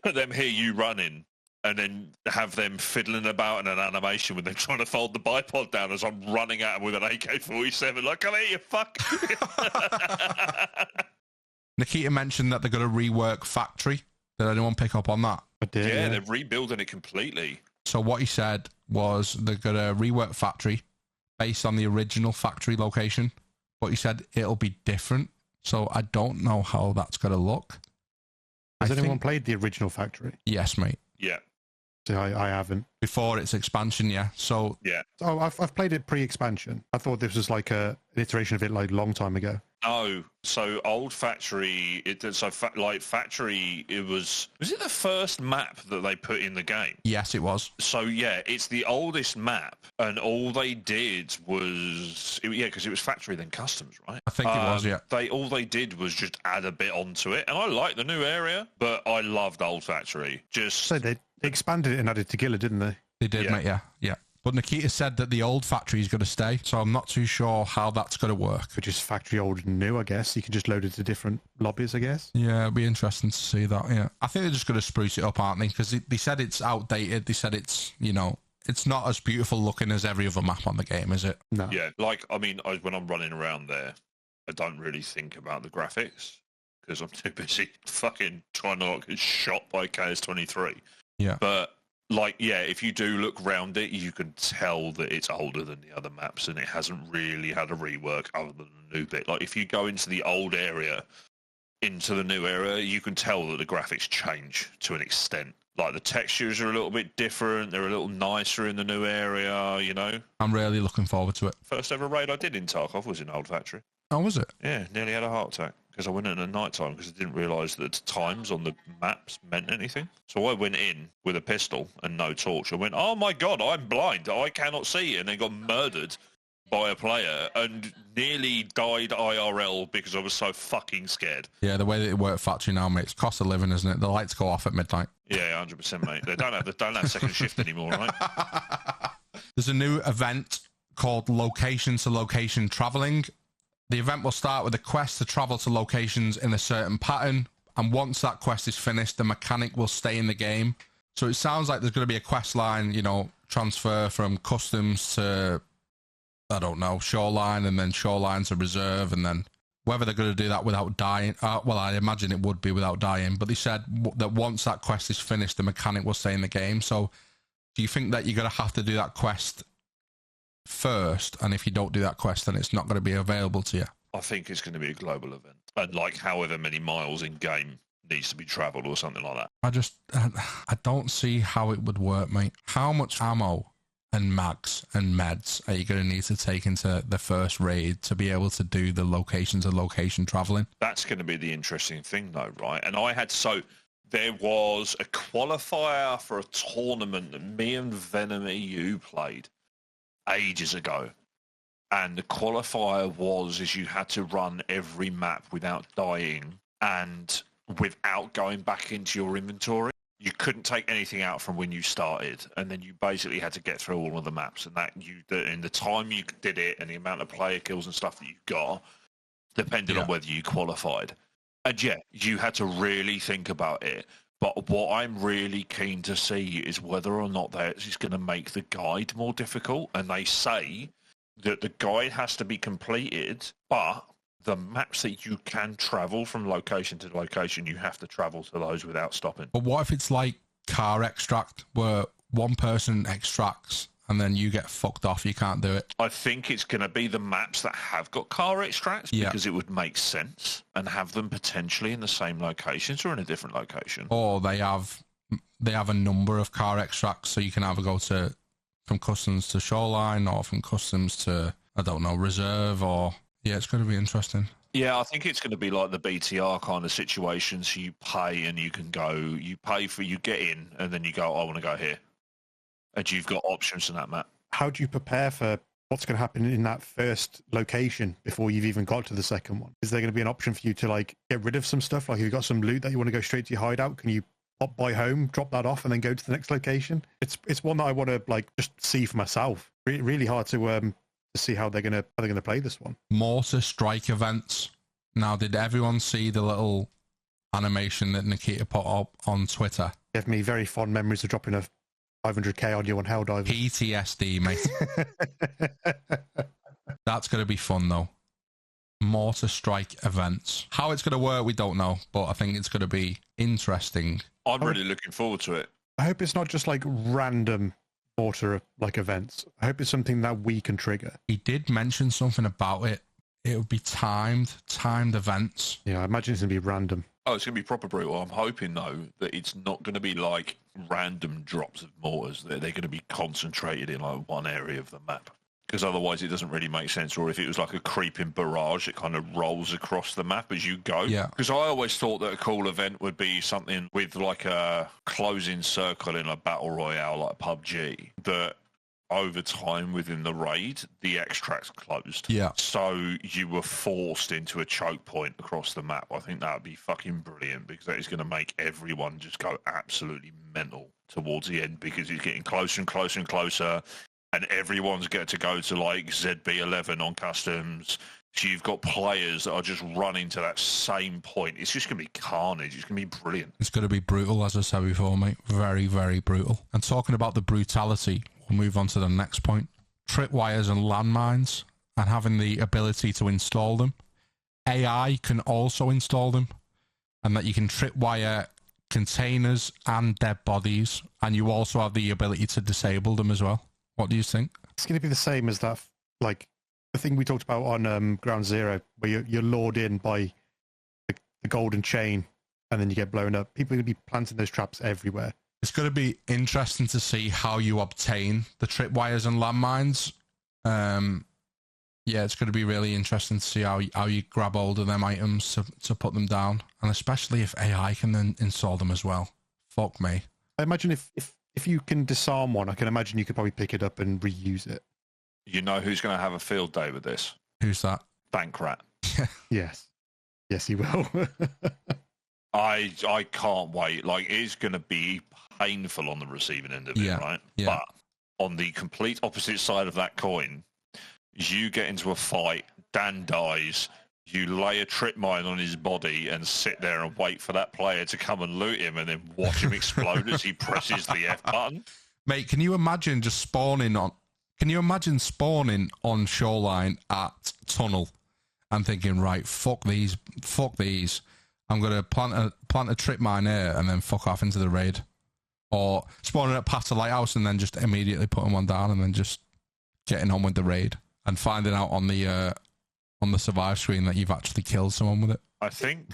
Them hear you running, and then have them fiddling about in an animation with them trying to fold the bipod down as I'm running at them with an AK-47. Like, come here, you fuck. Nikita mentioned that they're going to rework Factory. Did anyone pick up on that? I did, Yeah, they're rebuilding it completely. So what he said was they're going to rework Factory based on the original Factory location, but he said it'll be different. So I don't know how that's going to look. Has anyone played the original Factory? Yes, mate. Yeah. So I haven't. Before its expansion, yeah. So yeah. Oh, I've played it pre-expansion. I thought this was like an iteration of it like a long time ago. No, so old Factory. Factory. It was it the first map that they put in the game? Yes, it was. So yeah, it's the oldest map, and all they did was because it was Factory then Customs, right? I think it was. Yeah. All they did was just add a bit onto it, and I like the new area, but I loved old Factory. So they expanded it and added Tagilla, didn't they? They did, mate. Yeah. But Nikita said that the old factory is going to stay, so I'm not too sure how that's going to work. Which is factory old and new, I guess. You can just load it to different lobbies, I guess. Yeah, it'll be interesting to see that, yeah. I think they're just going to spruce it up, aren't they? Because they said it's outdated. They said it's, it's not as beautiful looking as every other map on the game, is it? No. Yeah, when I'm running around there, I don't really think about the graphics because I'm too busy fucking trying to not get shot by KS-23. Yeah. But if you do look round it, you can tell that it's older than the other maps and it hasn't really had a rework other than the new bit. Like, if you go into the old area, into the new area, you can tell that the graphics change to an extent. Like, the textures are a little bit different. They're a little nicer in the new area, I'm really looking forward to it. First ever raid I did in Tarkov was in Old Factory. Oh, was it? Yeah, nearly had a heart attack. Because I went in at night time because I didn't realise that times on the maps meant anything. So I went in with a pistol and no torch. I went, oh my God, I'm blind. I cannot see. And then got murdered by a player and nearly died IRL because I was so fucking scared. Yeah, the way that it worked Factory now, mate, it's cost of living, isn't it? The lights go off at midnight. Yeah, 100%, mate. They don't have second shift anymore, right? There's a new event called Location to Location Travelling. The event will start with a quest to travel to locations in a certain pattern, and once that quest is finished, the mechanic will stay in the game. So it sounds like there's going to be a quest line, transfer from customs to, I don't know, shoreline, and then shoreline to reserve, and then whether they're going to do that without dying, well, I imagine it would be without dying, but they said that once that quest is finished, the mechanic will stay in the game. So do you think that you're going to have to do that quest first, and if you don't do that quest, then it's not going to be available to you? I think it's going to be a global event, and however many miles in game needs to be travelled or something like that. I don't see how it would work, mate. How much ammo and mags and meds are you going to need to take into the first raid to be able to do the location to location travelling? That's going to be the interesting thing, though, right? And there was a qualifier for a tournament that me and Venom EU played ages ago, and the qualifier is you had to run every map without dying and without going back into your inventory. You couldn't take anything out from when you started, and then you basically had to get through all of the maps, and in the time you did it and the amount of player kills and stuff that you got depended on whether you qualified. And yeah, you had to really think about it. But what I'm really keen to see is whether or not that is going to make the guide more difficult. And they say that the guide has to be completed, but the maps that you can travel from location to location, you have to travel to those without stopping. But what if it's like car extract, where one person extracts and then you get fucked off, you can't do it? I think it's going to be the maps that have got car extracts because it would make sense, and have them potentially in the same locations or in a different location. Or they have a number of car extracts, so you can either go from customs to shoreline or from customs to, I don't know, reserve, or it's going to be interesting. Yeah, I think it's going to be like the BTR kind of situation. So you pay and you can go, you get in and then you go, I want to go here. And you've got options in that map. How do you prepare for what's going to happen in that first location before you've even got to the second one? Is there going to be an option for you to get rid of some stuff? Like, if you've got some loot that you want to go straight to your hideout, can you by home, drop that off, and then go to the next location. It's one that I want to like just see for myself. Really hard to see how they're gonna play this one. Mortar strike events. Now, did everyone see the little animation that Nikita put up on Twitter? Gave me very fond memories of dropping a 500k on you on Helldivers. PTSD, mate. That's going to be fun, though. Mortar strike events. How it's going to work, we don't know, but I think it's going to be interesting. I'm really looking forward to it. I hope it's not just like random mortar like events. I hope it's something that we can trigger. He did mention something about it. It would be timed events. Yeah, I imagine it's going to be random. Oh, it's going to be proper brutal. I'm hoping, though, that it's not going to be like random drops of mortars. They're going to be concentrated in like one area of the map. Because otherwise it doesn't really make sense. Or if it was like a creeping barrage, it kind of rolls across the map as you go. Yeah. Because I always thought that a cool event would be something with like a closing circle in a battle royale like PUBG. That over time within the raid, the extracts closed. Yeah. So you were forced into a choke point across the map. I think that would be fucking brilliant because that is going to make everyone just go absolutely mental towards the end because it's getting closer and closer and closer. And everyone's got to go to like ZB11 on customs. So you've got players that are just running to that same point. It's just going to be carnage. It's going to be brilliant. It's going to be brutal, as I said before, mate. Very, very brutal. And talking about the brutality, we'll move on to the next point. Tripwires and landmines and having the ability to install them. AI can also install them. And that you can tripwire containers and dead bodies. And you also have the ability to disable them as well. What do you think? It's going to be the same as that, like the thing we talked about on Ground Zero, where you're lured in by the golden chain, and then you get blown up. People are going to be planting those traps everywhere. It's going to be interesting to see how you obtain the tripwires and landmines. Yeah, it's going to be really interesting to see how you grab hold of them items to put them down, and especially if AI can then install them as well. Fuck me. I imagine if you can disarm one, I can imagine you could probably pick it up and reuse it. You know who's going to have a field day with this? Who's that? Bankrat. Yes, he will. I can't wait. Like, it's going to be painful on the receiving end of it, right? Yeah. But on the complete opposite side of that coin, you get into a fight, Dan dies, you lay a trip mine on his body and sit there and wait for that player to come and loot him and then watch him explode as he presses the F button. Mate, can you imagine just spawning on shoreline at tunnel and thinking, right, fuck these. I'm going to plant a trip mine here and then fuck off into the raid. Or spawning at past a lighthouse and then just immediately putting one down and then just getting on with the raid and finding out on the survive screen that you've actually killed someone with it. I think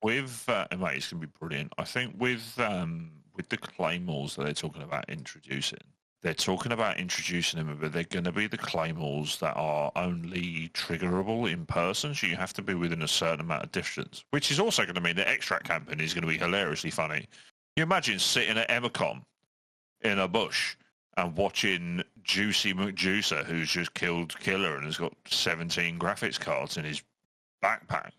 with mate, it's going to be brilliant. I think with the claymores that they're talking about introducing, them, but they're going to be the claymores that are only triggerable in person, so you have to be within a certain amount of distance, which is also going to mean that extract camping is going to be hilariously funny. You imagine sitting at Emicom in a bush and watching Juicy McJuicer, who's just killed Killer and has got 17 graphics cards in his backpack,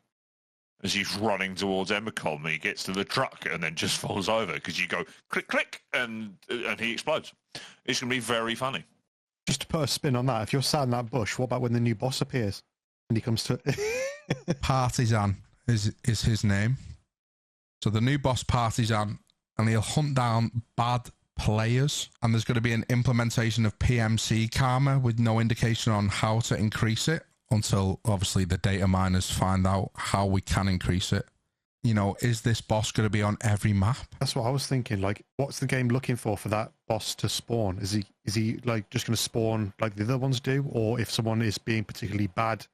as he's running towards Emicom, he gets to the truck and then just falls over because you go click, click, and he explodes. It's going to be very funny. Just to put a spin on that, if you're sat in that bush, what about when the new boss appears and he comes to... Partisan is his name. So the new boss, Partisan, and he'll hunt down bad players, and there's going to be an implementation of PMC karma with no indication on how to increase it until obviously the data miners find out how we can increase it. You know, is this boss going to be on every map? That's what I was thinking. Like, what's the game looking for that boss to spawn? Is he like just going to spawn like the other ones do, or if someone is being particularly bad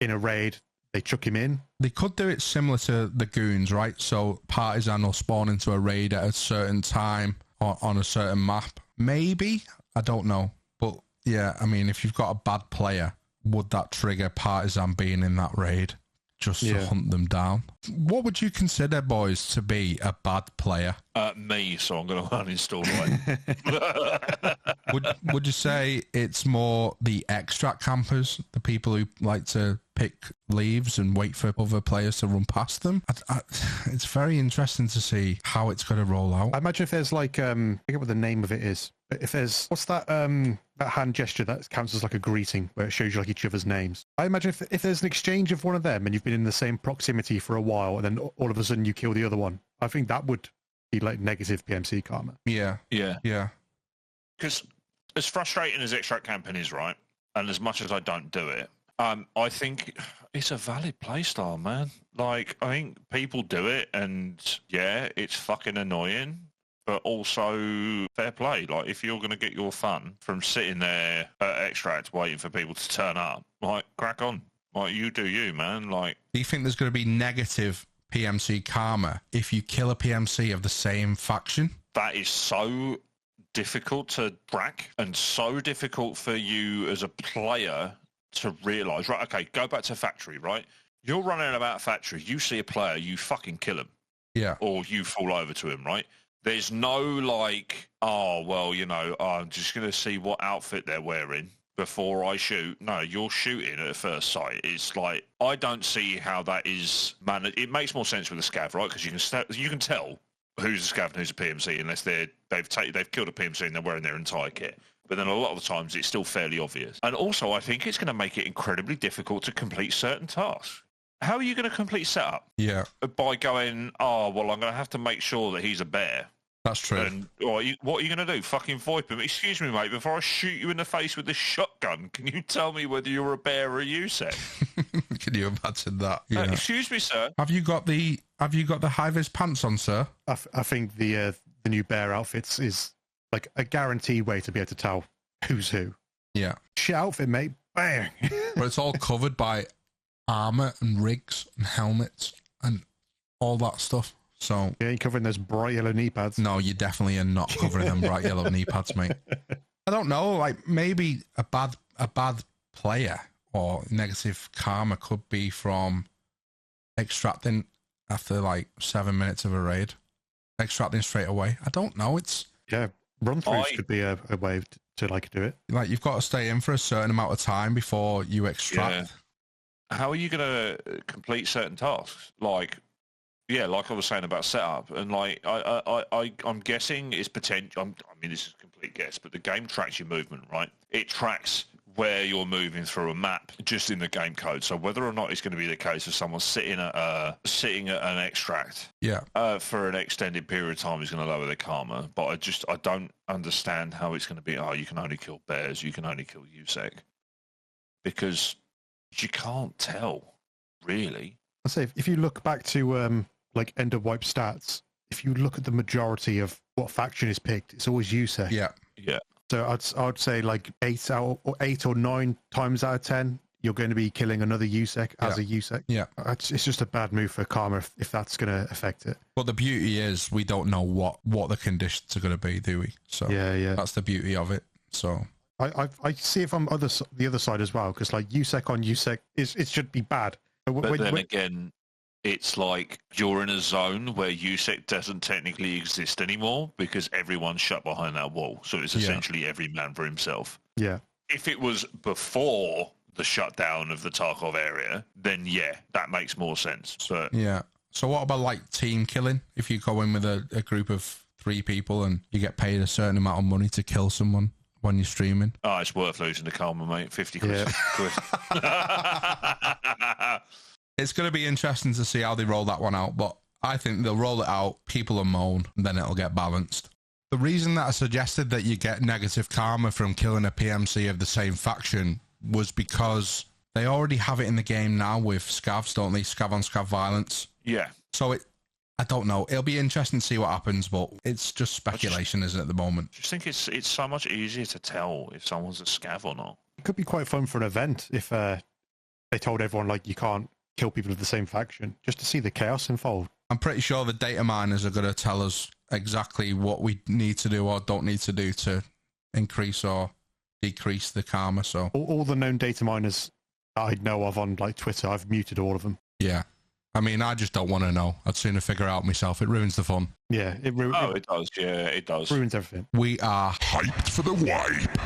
in a raid, they chuck him in? They could do it similar to the goons, right? So Partisan will spawn into a raid at a certain time on a certain map. Maybe, I don't know. But yeah, I mean, if you've got a bad player, would that trigger Partisan being in that raid just to hunt them down? What would you consider, boys, to be a bad player? Me, so I'm going to uninstall it. Would you say it's more the extract campers, the people who like to pick leaves and wait for other players to run past them. It's very interesting to see how it's going to roll out. I imagine if there's like, I forget what the name of it is, but if there's, what's that hand gesture that counts as like a greeting where it shows you like each other's names. I imagine if there's an exchange of one of them and you've been in the same proximity for a while and then all of a sudden you kill the other one, I think that would be like negative PMC karma. Yeah. Because as frustrating as extract camping is, right, and as much as I don't do it, I think it's a valid playstyle, man. Like, I think people do it, and yeah, it's fucking annoying, but also fair play. Like, if you're going to get your fun from sitting there at extract waiting for people to turn up, like, crack on. Like, you do you, man. Like, do you think there's going to be negative PMC karma if you kill a PMC of the same faction? That is so difficult to track and so difficult for you as a player to realise. Right, okay, go back to factory, right? You're running about factory, you see a player, you fucking kill him. Yeah. Or you fall over to him, right? There's no like, oh, well, I'm just going to see what outfit they're wearing before I shoot. No, you're shooting at first sight. It's like, I don't see how that is managed. It makes more sense with a scav, right? Because you can tell who's a scav and who's a PMC unless they've killed a PMC and they're wearing their entire kit. But then a lot of the times it's still fairly obvious. And also, I think it's going to make it incredibly difficult to complete certain tasks. How are you going to complete setup? Yeah. By going, oh, well, I'm going to have to make sure that he's a bear. That's true. And what are you going to do? Fucking VoIP him? Excuse me, mate, before I shoot you in the face with this shotgun, can you tell me whether you're a bear or a USEC? Can you imagine that? Yeah. Excuse me, sir. Have you got the high-vis pants on, sir? I think the new bear outfits is like a guaranteed way to be able to tell who's who. Yeah. Shit outfit, mate. Bang. But it's all covered by armor and rigs and helmets and all that stuff. So you ain't covering those bright yellow knee pads. No, you definitely are not covering them bright yellow knee pads, mate. I don't know. Like, maybe a bad player or negative karma could be from extracting after like 7 minutes of a raid, extracting straight away. I don't know. It's run-throughs could be a way to like do it. Like, you've got to stay in for a certain amount of time before you extract. Yeah. How are you going to complete certain tasks? Like I was saying about setup, and like I'm guessing it's potential. I mean, this is a complete guess, but the game tracks your movement, right? It tracks where you're moving through a map just in the game code. So whether or not it's going to be the case of someone sitting at an extract for an extended period of time is going to lower their karma. But I don't understand how it's going to be, you can only kill bears, you can only kill USEC. Because you can't tell, really. I say, if you look back to like end of wipe stats, if you look at the majority of what faction is picked, it's always USEC. Yeah. So I'd say like 8 or 9 times out of 10, you're going to be killing another USEC as a USEC. Yeah. It's just a bad move for karma if that's going to affect it. But the beauty is we don't know what the conditions are going to be, do we? So that's the beauty of it. So I see it from the other side as well, because like USEC on USEC it should be bad. But then again, it's like you're in a zone where USEC doesn't technically exist anymore because everyone's shut behind that wall. So it's essentially every man for himself. Yeah. If it was before the shutdown of the Tarkov area, then that makes more sense. But so what about like team killing? If you go in with a group of 3 people and you get paid a certain amount of money to kill someone when you're streaming? Oh, it's worth losing the karma, mate. 50 quid. It's going to be interesting to see how they roll that one out, but I think they'll roll it out, people will moan, and then it'll get balanced. The reason that I suggested that you get negative karma from killing a PMC of the same faction was because they already have it in the game now with scavs, don't they? Scav on scav violence. Yeah. So I don't know. It'll be interesting to see what happens, but it's just speculation, isn't it, at the moment? I just think it's so much easier to tell if someone's a scav or not. It could be quite fun for an event if they told everyone like you can't kill people of the same faction, just to see the chaos involved. I'm pretty sure the data miners are going to tell us exactly what we need to do or don't need to do to increase or decrease the karma. So all the known data miners I know of on like Twitter, I've muted all of them. Yeah. I mean, I just don't want to know. I'd sooner figure it out myself. It ruins the fun. Yeah, it does. Yeah, it does. Ruins everything. We are hyped for the wipe.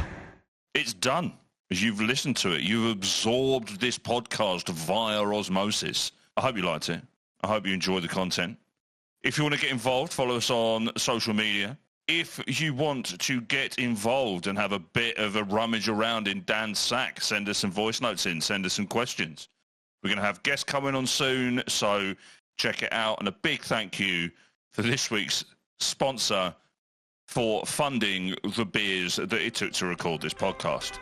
It's done. as you've listened to it. You've absorbed this podcast via osmosis. I hope you liked it. I hope you enjoyed the content. If you want to get involved, follow us on social media. If you want to get involved and have a bit of a rummage around in Dan's sack, send us some voice notes in, send us some questions. We're going to have guests coming on soon, so check it out. And a big thank you for this week's sponsor for funding the beers that it took to record this podcast.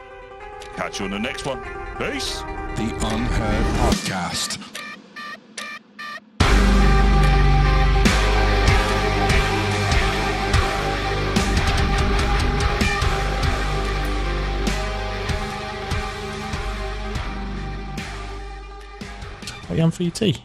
Catch you on the next one. Peace. The Unheard Podcast. What are you on for your tea?